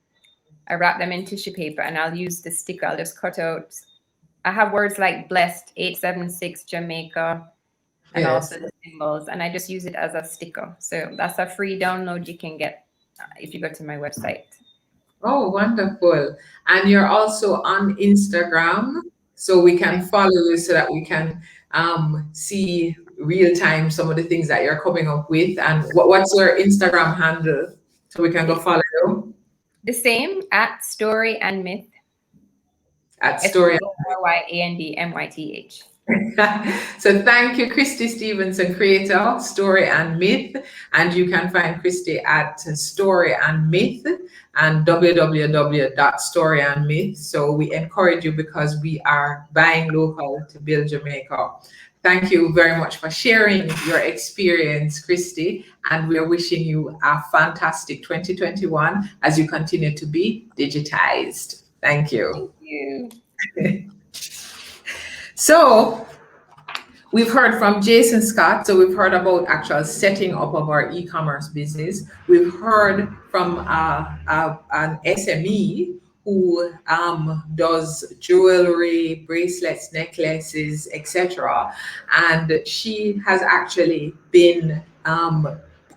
I wrap them in tissue paper, and I'll use the sticker. I'll just cut out. I have words like blessed, 876 Jamaica, and also the symbols, and I just use it as a sticker. So that's a free download you can get if you go to my website. Oh, wonderful. And you're also on Instagram, so we can follow you so that we can see real time some of the things that you're coming up with. And what's your Instagram handle so we can go follow you? The same, at Story and Myth. At Story StoryandMyth. So thank you, Christy Stevenson, creator, Story and Myth. And you can find Christy at Story and Myth and www.storyandmyth. So we encourage you because we are buying local to build Jamaica. Thank you very much for sharing your experience, Christy. And we are wishing you a fantastic 2021 as you continue to be digitized. Thank you. Thank you. So we've heard from Jason Scott. So we've heard about actual setting up of our e-commerce business. We've heard from an SME who does jewelry, bracelets, necklaces, etc. And she has actually been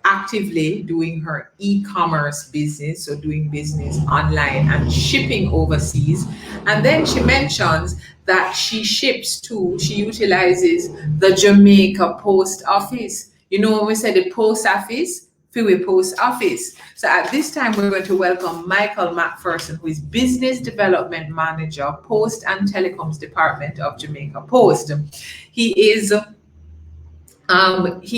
actively doing her e-commerce business, so doing business online and shipping overseas. And then she mentions that she utilizes the Jamaica Post Office. You know, when we say the post office, Fiwe Post Office. So at this time, we're going to welcome Michael McPherson, who is Business Development Manager, Post and Telecoms Department of Jamaica Post. He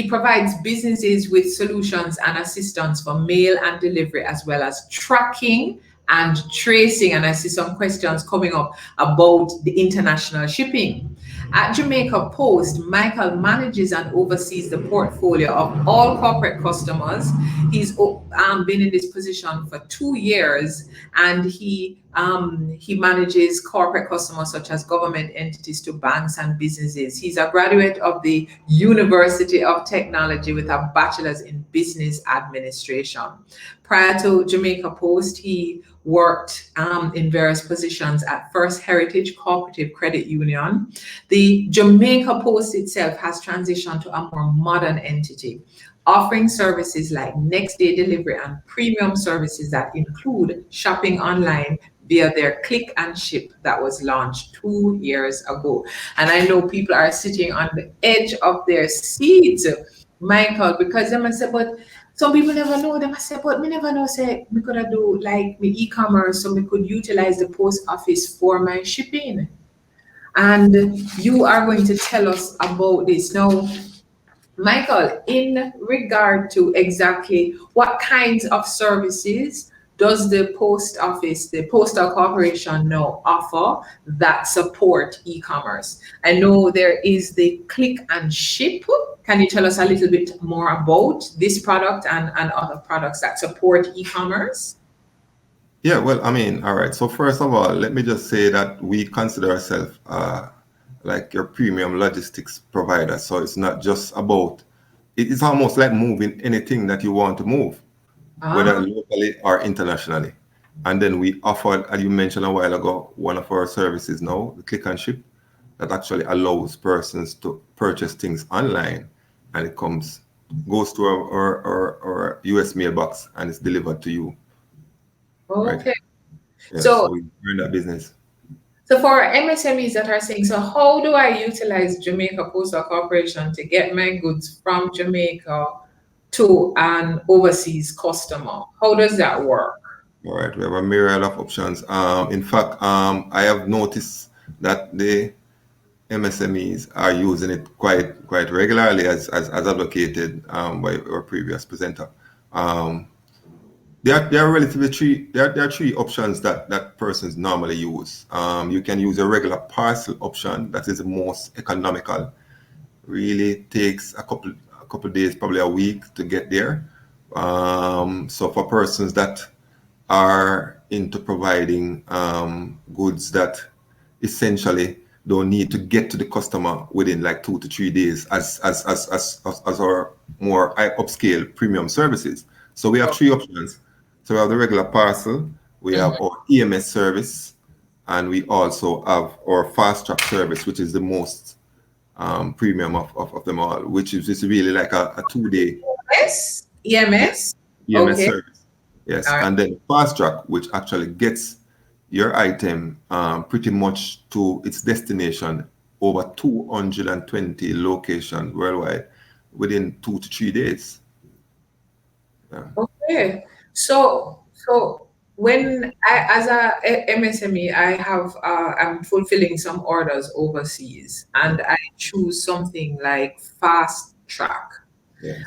provides businesses with solutions and assistance for mail and delivery, as well as tracking and tracing. And I see some questions coming up about the international shipping. At Jamaica Post, Michael manages and oversees the portfolio of all corporate customers. He's been in this position for 2 years, and he manages corporate customers such as government entities to banks and businesses. He's a graduate of the University of Technology with a bachelor's in business administration. Prior to Jamaica Post, he worked in various positions at First Heritage Cooperative Credit Union. The Jamaica Post itself has transitioned to a more modern entity, offering services like next day delivery and premium services that include shopping online via their click and ship that was launched 2 years ago. And I know people are sitting on the edge of their seats, Michael, because they must say, but some people never know. They must say, but me never know, say, we could do like me e-commerce, so we could utilize the post office for my shipping. And you are going to tell us about this. Now, Michael, in regard to exactly what kinds of services does the post office, the postal corporation now offer that support e-commerce? I know there is the click and ship. Can you tell us a little bit more about this product and other products that support e-commerce? Yeah, well, I mean, all right. So first of all, let me just say that we consider ourselves like your premium logistics provider. So it's not just about, it's almost like moving anything that you want to move, whether locally or internationally. And then we offer, as you mentioned a while ago, one of our services now, the click and ship, that actually allows persons to purchase things online, and it goes to our US mailbox and it's delivered to you. Okay. Right? Yeah, So we're in that business. So for MSMEs that are saying, so how do I utilize Jamaica Postal Corporation to get my goods from Jamaica to an overseas customer? How does that work? All right, we have a myriad of options. In fact, I have noticed that the MSMEs are using it quite regularly, as advocated by our previous presenter. There are relatively three options that persons normally use. You can use a regular parcel option that is the most economical. Really takes a couple days, probably a week to get there. So for persons that are into providing goods that essentially don't need to get to the customer within like 2 to 3 days, as our more upscale premium services. So we have 3 options. So we have the regular parcel, we have our EMS service, and we also have our fast track service, which is the most premium of them all, which is just really like a 2-day EMS okay. service. Yes, right. And then fast track, which actually gets your item pretty much to its destination over 220 locations worldwide within 2 to 3 days. Yeah. Okay, so when I, as a MSME, I'm fulfilling some orders overseas, and I choose something like fast track. Yes.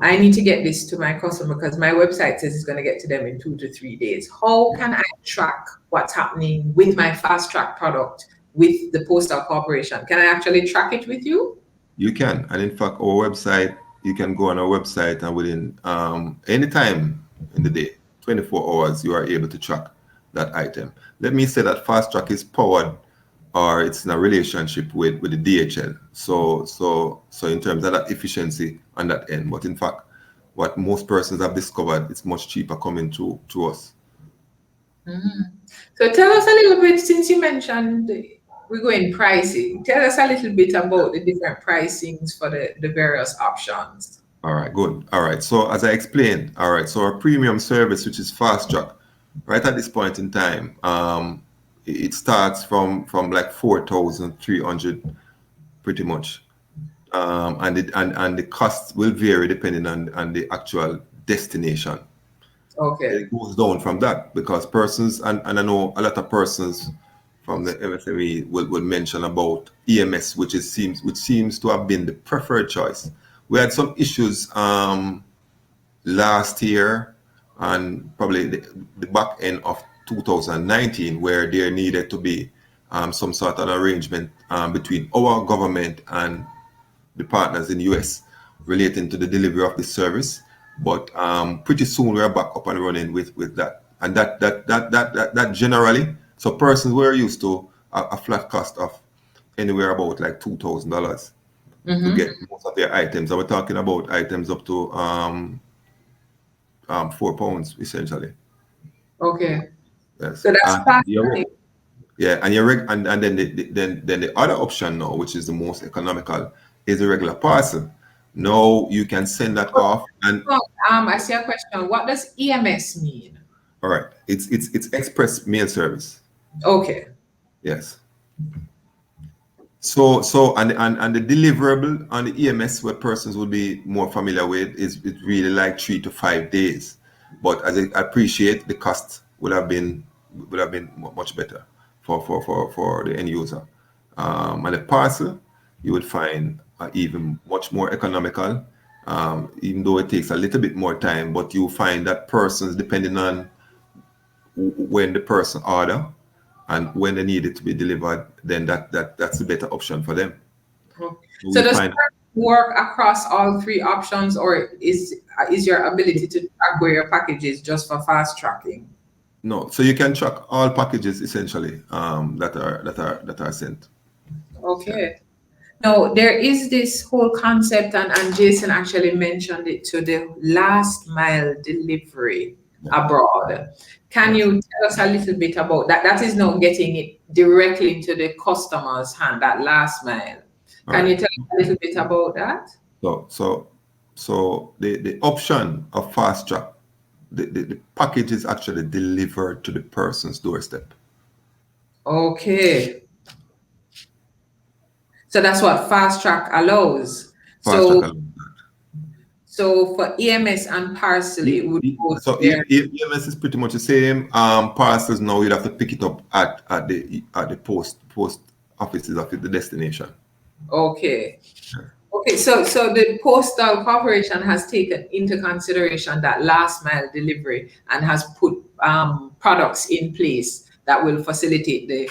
I need to get this to my customer because my website says it's going to get to them in 2 to 3 days. How can I track what's happening with my fast track product with the Postal Corporation? Can I actually track it with you? You can, and in fact, our website, you can go on our website, and within any time in the day, 24 hours, you are able to track that item. Let me say that fast track is powered, or it's in a relationship with the DHL. So in terms of that efficiency on that end, but in fact, what most persons have discovered, it's much cheaper coming to us. So tell us a little bit, since you mentioned we're going pricing, tell us a little bit about the different pricings for the various options. All right, good. All right. So as I explained, all right. So our premium service, which is Fast Track, right at this point in time, it starts from like 4,300, pretty much, and the cost will vary depending on the actual destination. Okay. It goes down from that because persons, and I know a lot of persons from the MSME will mention about EMS, which seems to have been the preferred choice. We had some issues last year and probably the back end of 2019 where there needed to be some sort of arrangement between our government and the partners in the US relating to the delivery of the service. But pretty soon we're back up and running with that. And that generally, so persons were used to a flat cost of anywhere about like $2,000 to get most of their items. And we're talking about items up to £4 essentially. Okay. Yes. So that's fast. Yeah, and then the other option now, which is the most economical, is a regular parcel. No, you can send that off. And I see a question. What does EMS mean? all right, it's express mail service. Okay. Yes. So and the deliverable on the EMS, what persons will be more familiar with, is it's really like 3 to 5 days. But as I appreciate, the cost would have been much better for the end user. And the parcel, you would find even much more economical, even though it takes a little bit more time. But you find that persons, depending on when the person order and when they need it to be delivered, then that's a better option for them. So does it work across all three options, or is your ability to track where your package is just for fast tracking? No, so you can track all packages essentially that are sent. Okay. Now there is this whole concept, and Jason actually mentioned it, to the last mile delivery abroad. Can you tell us a little bit about that? That is now getting it directly into the customer's hand, that last mile. Can you tell us a little bit about that? So the option of fast track, the package is actually delivered to the person's doorstep. Okay. So that's what fast track allows. So for EMS and parcel, it would go so EMS is pretty much the same. Parcels now you'd have to pick it up at the post offices of the destination. Okay. Okay, so the Postal Corporation has taken into consideration that last mile delivery and has put products in place that will facilitate the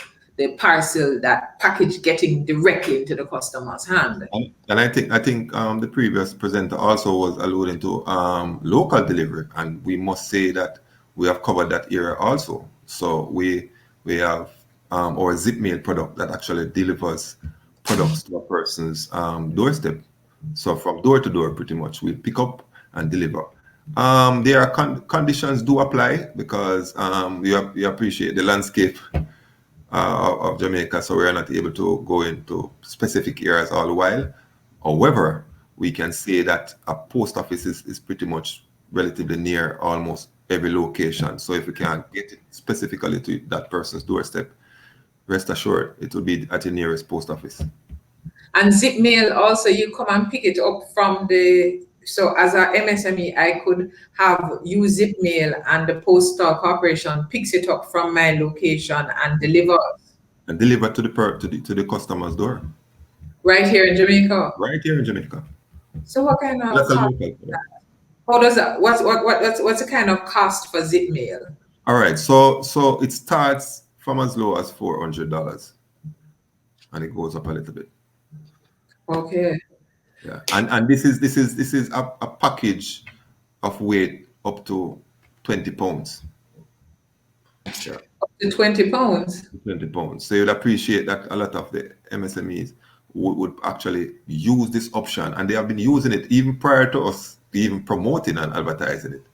parcel, that package getting directly into the customer's hand. And I think the previous presenter also was alluding to local delivery, and we must say that we have covered that area also. So we have our zip mail product that actually delivers products to a person's doorstep. So from door to door, pretty much, we pick up and deliver. There are conditions do apply because we appreciate the landscape of Jamaica, so we are not able to go into specific areas all the while. However, we can say that a post office is pretty much relatively near almost every location. So if we can't get it specifically to that person's doorstep, rest assured it will be at your nearest post office. And zip mail also, you come and pick it up from so as a MSME, I could have you zip mail and the Postal Corporation picks it up from my location and delivers. And deliver to the customer's door. Right here in Jamaica? Right here in Jamaica. So what kind of That's a cost? local. How does that, what's the kind of cost for zip mail? All right, so it starts from as low as $400 and it goes up a little bit. Okay. Yeah, and this is a package of weight up to 20 pounds. Yeah. Up to 20 pounds? 20 pounds. So you'd appreciate that a lot of the MSMEs would actually use this option, and they have been using it even prior to us even promoting and advertising it.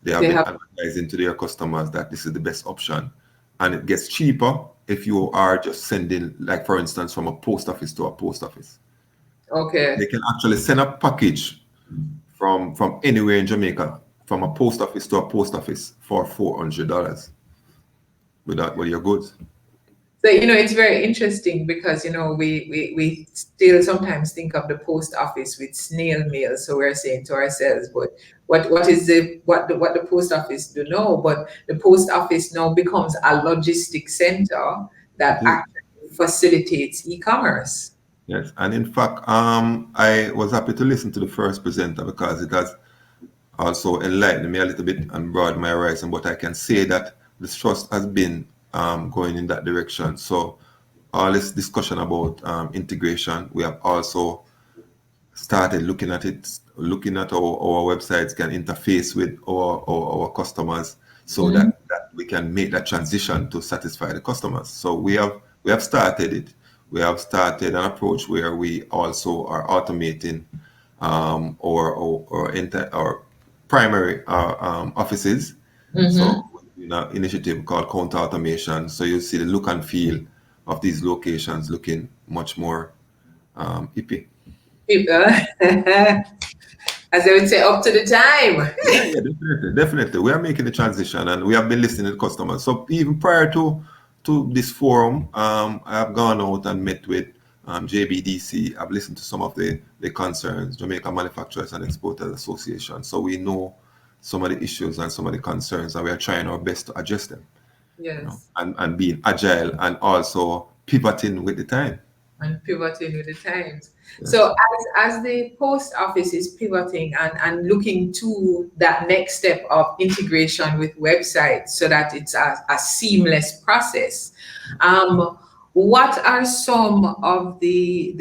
They have been advertising to their customers that this is the best option, and it gets cheaper if you are just sending, like for instance, from a post office to a post office. Okay. They can actually send a package from anywhere in Jamaica, from a post office to a post office for $400 with your goods. So, it's very interesting because, we still sometimes think of the post office with snail mail. So we're saying to ourselves, but what the post office do know? But the post office now becomes a logistic center that actually facilitates e-commerce. Yes, and in fact, I was happy to listen to the first presenter because it has also enlightened me a little bit and broadened my horizon. But I can say that the trust has been going in that direction. So all this discussion about integration, we have also started looking at our websites can interface with our customers, so that we can make that transition to satisfy the customers. So we have started it. We have started an approach where we also are automating our primary offices. So initiative called Counter Automation. So you see the look and feel of these locations looking much more hippie. As they would say, up to the time. Yeah, definitely. We are making the transition, and we have been listening to customers. So even prior to this forum, I have gone out and met with JBDC. I've listened to some of the concerns, Jamaica Manufacturers and Exporters Association. So we know some of the issues and some of the concerns, and we are trying our best to address them. Yes. And being agile and also pivoting with the time. And pivoting with the times. Yes. So as the post office is pivoting and looking to that next step of integration with websites so that it's a seamless process, what are some of the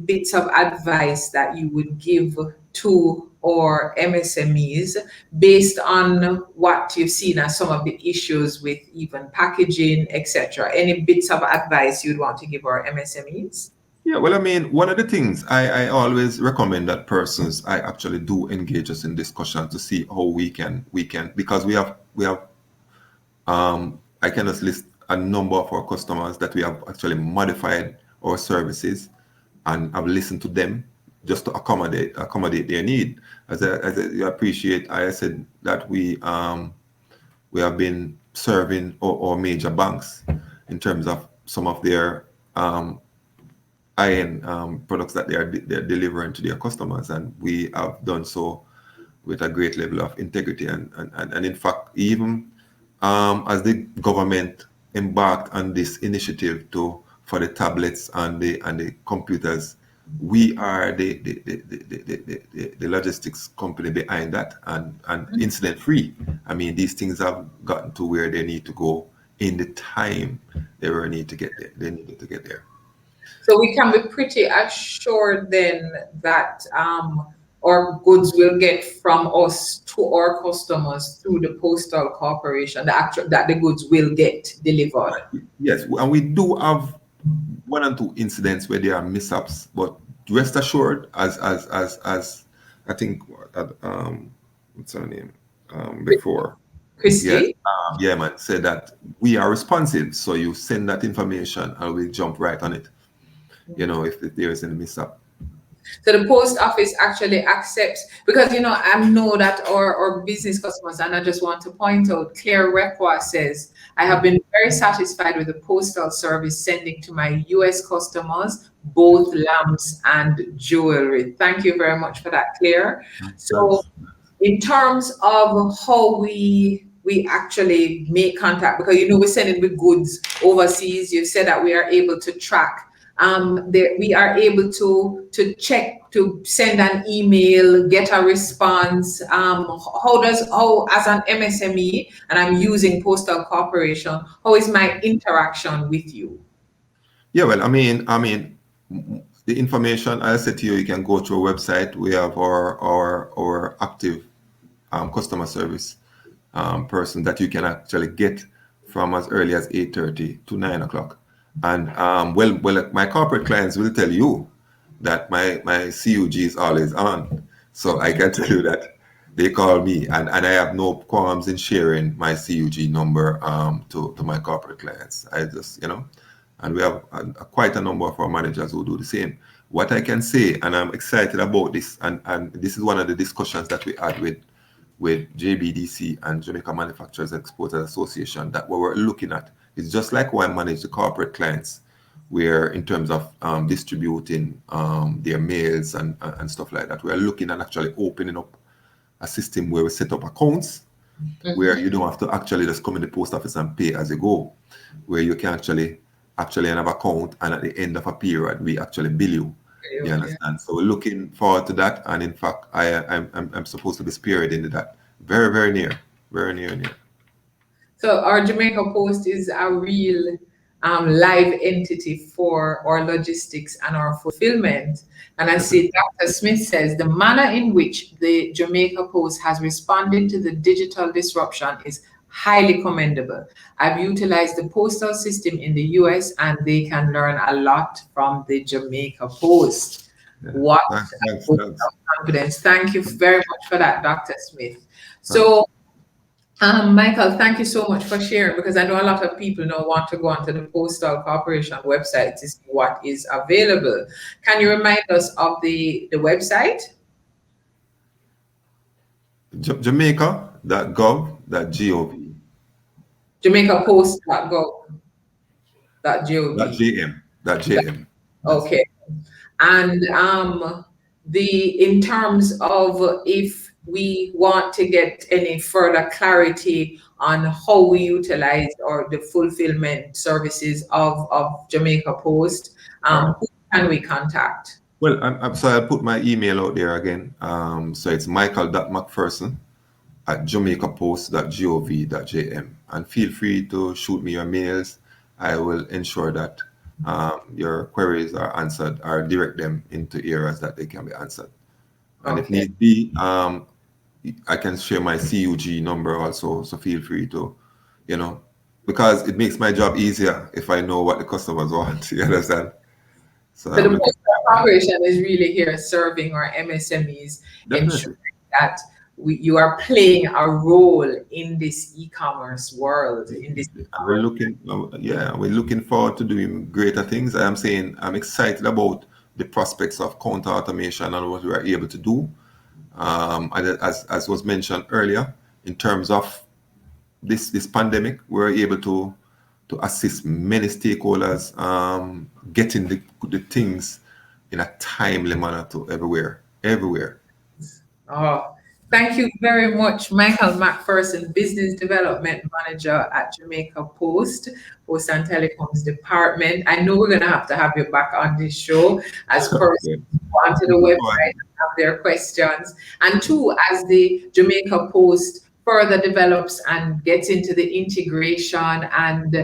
bits of advice that you would give to our MSMEs based on what you've seen as some of the issues with even packaging, etc.? Any bits of advice you'd want to give our MSMEs? Yeah, well, I mean, one of the things I always recommend that persons I actually do engage us in discussion to see how we can because we have I can just list a number of our customers that we have actually modified our services and have listened to them just to accommodate their need. As you appreciate, I said that we have been serving our major banks in terms of some of their high-end products that they're delivering to their customers, and we have done so with a great level of integrity. And in fact, even as the government embarked on this initiative for the tablets and the computers, we are the logistics company behind that, and incident free. I mean, these things have gotten to where they need to go in the time they needed to get there. So we can be pretty assured then that our goods will get from us to our customers through the postal corporation, that the goods will get delivered. Yes, and we do have one and two incidents where there are mishaps, but rest assured, as I think what's her name before, Christy? yeah, man, said that we are responsive, so you send that information and we'll jump right on it, if there is any mishap. So the post office actually accepts, because I know that our business customers, and I just want to point out, Claire Requa says, I have been very satisfied with the postal service sending to my US customers both lamps and jewelry. Thank you very much for that, Claire. So in terms of how we actually make contact, because we're sending the goods overseas, you said that we are able to track. We are able to check, to send an email, get a response. How as an MSME, and I'm using Postal Corporation, how is my interaction with you? Yeah, well, I mean, the information I said to you, you can go to our website. We have our active customer service person that you can actually get from as early as 8:30 to 9 o'clock. And well, my corporate clients will tell you that my CUG is always on. So I can tell you that they call me, and I have no qualms in sharing my CUG number to my corporate clients. I just, and we have quite a number of our managers who do the same. What I can say, and I'm excited about this, and this is one of the discussions that we had with JBDC and Jamaica Manufacturers and Exporters Association, that what we're looking at is just like how I manage the corporate clients, where in terms of distributing their mails and stuff like that, we're looking at actually opening up a system where we set up accounts where you don't have to actually just come in the post office and pay as you go, where you can actually have an account, and at the end of a period we actually bill you. You understand? So we're looking forward to that, and in fact I'm supposed to be spearheading that very, very near. So our Jamaica Post is a real live entity for our logistics and our fulfillment. And I see Dr. Smith says the manner in which the Jamaica Post has responded to the digital disruption is highly commendable. I've utilized the postal system in the US, and they can learn a lot from the Jamaica Post. What confidence. Thank you very much for that, Dr. Smith. So Michael, thank you so much for sharing, because I know a lot of people now want to go onto the Postal Corporation website to see what is available. Can you remind us of the website? Jamaica.gov.gov. JamaicaPost.gov.jm. Okay. And in terms of if we want to get any further clarity on how we utilize or the fulfillment services of Jamaica Post, who can we contact? Well, I'm sorry, I'll put my email out there again. So it's michael.mcpherson@jamaicapost.gov.jm, and feel free to shoot me your mails. I will ensure that your queries are answered, or direct them into areas that they can be answered. And if need be, I can share my CUG number also, so feel free to, because it makes my job easier if I know what the customers want. You understand? So the Postal Corporation is really here serving our MSMEs, ensuring that you are playing a role in this e-commerce world. We're looking forward to doing greater things. I'm saying I'm excited about the prospects of counter automation and what we are able to do. As was mentioned earlier, in terms of this pandemic, we're able to assist many stakeholders getting the things in a timely manner to everywhere. Oh, thank you very much, Michael McPherson, Business Development Manager at Jamaica Post and Telecoms Department. I know we're going to have you back on this show as persons go onto the website and have their questions. And two, as the Jamaica Post further develops and gets into the integration and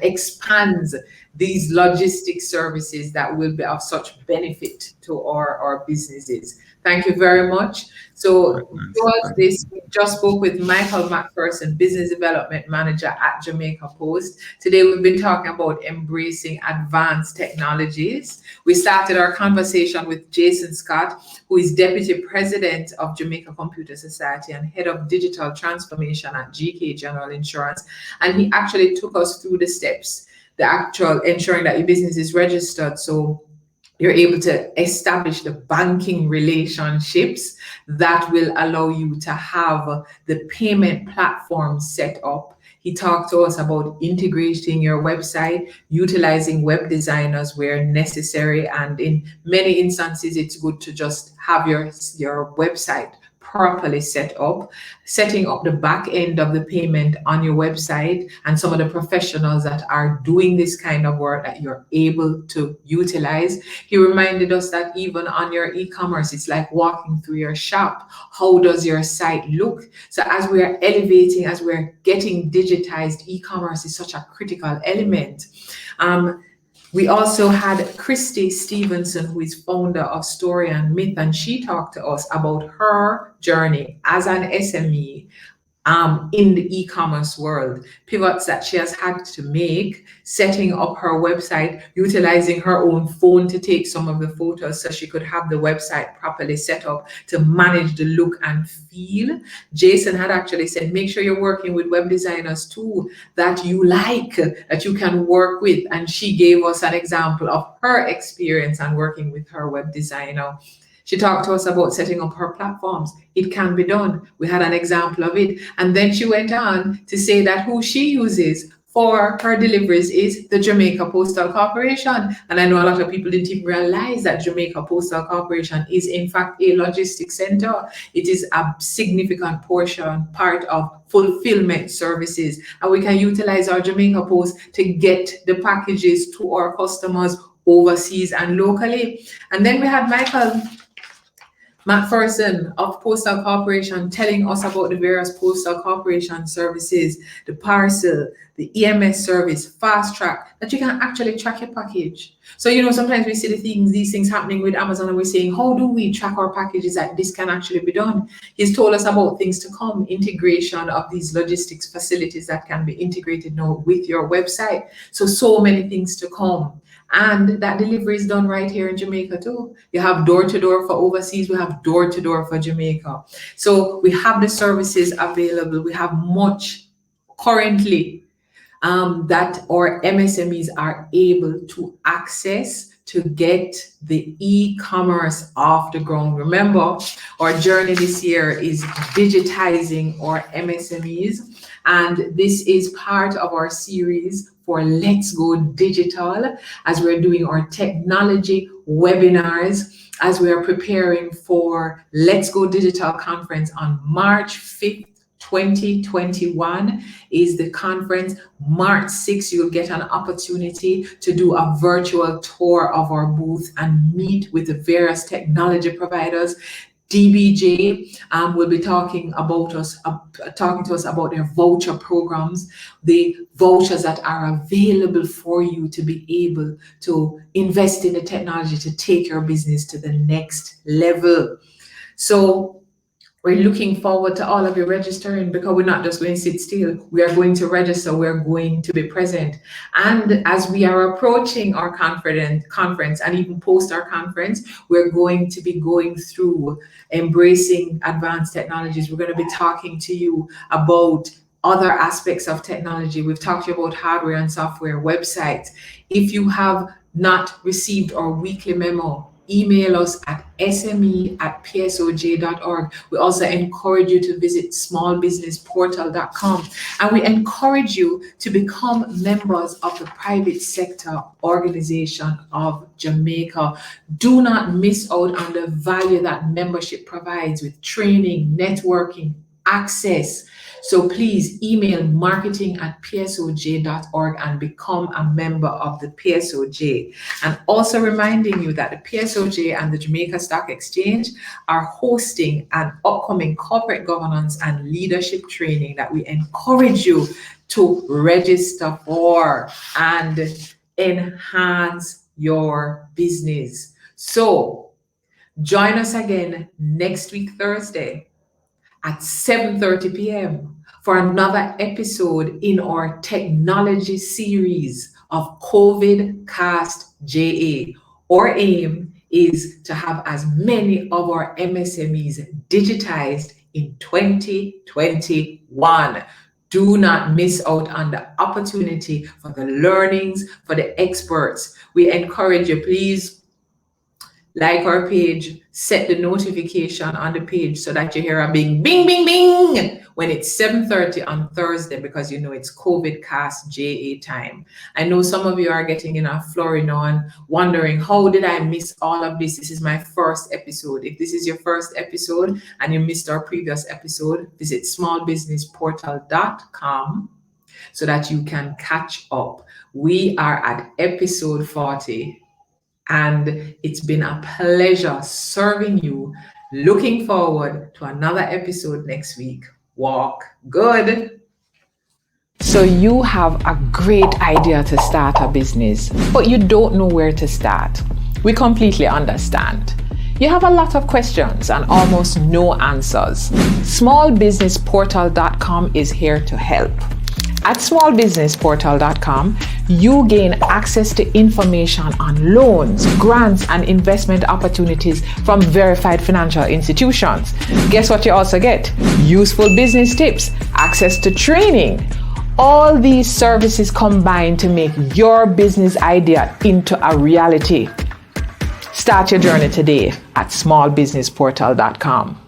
expands these logistics services that will be of such benefit to our businesses. Thank you very much. So towards this, we just spoke with Michael McPherson, Business Development Manager at Jamaica Post. Today, we've been talking about embracing advanced technologies. We started our conversation with Jason Scott, who is Deputy President of Jamaica Computer Society and Head of Digital Transformation at GK General Insurance. And he actually took us through the steps, the actual ensuring that your business is registered, so you're able to establish the banking relationships that will allow you to have the payment platform set up. He talked to us about integrating your website, utilizing web designers where necessary, and in many instances, it's good to just have your website properly set up, setting up the back end of the payment on your website, and some of the professionals that are doing this kind of work that you're able to utilize. He reminded us that even on your e-commerce, it's like walking through your shop. How does your site look? So as we are elevating, as we're getting digitized, e-commerce is such a critical element. We also had Christy Stevenson, who is founder of Story and Myth, and she talked to us about her journey as an SME in the e-commerce world, pivots that she has had to make, setting up her website, utilizing her own phone to take some of the photos so she could have the website properly set up to manage the look and feel. Jason had actually said, make sure you're working with web designers too, that you like, that you can work with. And she gave us an example of her experience and working with her web designer. She talked to us about setting up her platforms. It can be done. We had an example of it. And then she went on to say that who she uses for her deliveries is the Jamaica Postal Corporation. And I know a lot of people didn't even realize that Jamaica Postal Corporation is in fact a logistics center. It is a significant part of fulfillment services. And we can utilize our Jamaica Post to get the packages to our customers overseas and locally. And then we had McPherson of Postal Corporation telling us about the various Postal Corporation services, the parcel, the EMS service, fast track, that you can actually track your package. So, sometimes we see these things happening with Amazon and we're saying, how do we track our packages that this can actually be done? He's told us about things to come, integration of these logistics facilities that can be integrated now with your website. So many things to come. And that delivery is done right here in Jamaica too. You have door-to-door for overseas. We have door-to-door for Jamaica. So we have the services available. We have much currently that our MSMEs are able to access to get the e-commerce off the ground. Remember, our journey this year is digitizing our MSMEs. And this is part of our series for Let's Go Digital, as we're doing our technology webinars, as we are preparing for Let's Go Digital conference on March 5th, 2021 is the conference. March 6th, you'll get an opportunity to do a virtual tour of our booth and meet with the various technology providers. DBJ will be talking to us about their voucher programs, the vouchers that are available for you to be able to invest in the technology to take your business to the next level. So we're looking forward to all of you registering, because we're not just going to sit still. We are going to register. We're going to be present. And as we are approaching our conference and even post our conference, we're going to be going through embracing advanced technologies. We're going to be talking to you about other aspects of technology. We've talked to you about hardware and software, websites. If you have not received our weekly memo, email us at sme@psoj.org. We also encourage you to visit smallbusinessportal.com, and we encourage you to become members of the private sector organization of Jamaica. Do not miss out on the value that membership provides with training, networking, access. So please email marketing@psoj.org and become a member of the PSOJ. And also reminding you that the PSOJ and the Jamaica Stock Exchange are hosting an upcoming corporate governance and leadership training that we encourage you to register for and enhance your business. So join us again next week, Thursday, at 7:30 p.m. for another episode in our technology series of COVIDCASTJA. Our aim is to have as many of our MSMEs digitized in 2021. Do not miss out on the opportunity for the learnings, for the experts. We encourage you, please like our page, set the notification on the page so that you hear a bing, bing, bing, bing when it's 7:30 on Thursday, because you know it's COVIDCASTJA time. I know some of you are getting in a flurry now and wondering, how did I miss all of this? This is my first episode. If this is your first episode and you missed our previous episode, visit smallbusinessportal.com so that you can catch up. We are at episode 40. And it's been a pleasure serving you. Looking forward to another episode next week. Walk good. So you have a great idea to start a business, but you don't know where to start. We completely understand. You have a lot of questions and almost no answers. Smallbusinessportal.com is here to help. At smallbusinessportal.com, you gain access to information on loans, grants, and investment opportunities from verified financial institutions. Guess what you also get? Useful business tips, access to training. All these services combine to make your business idea into a reality. Start your journey today at smallbusinessportal.com.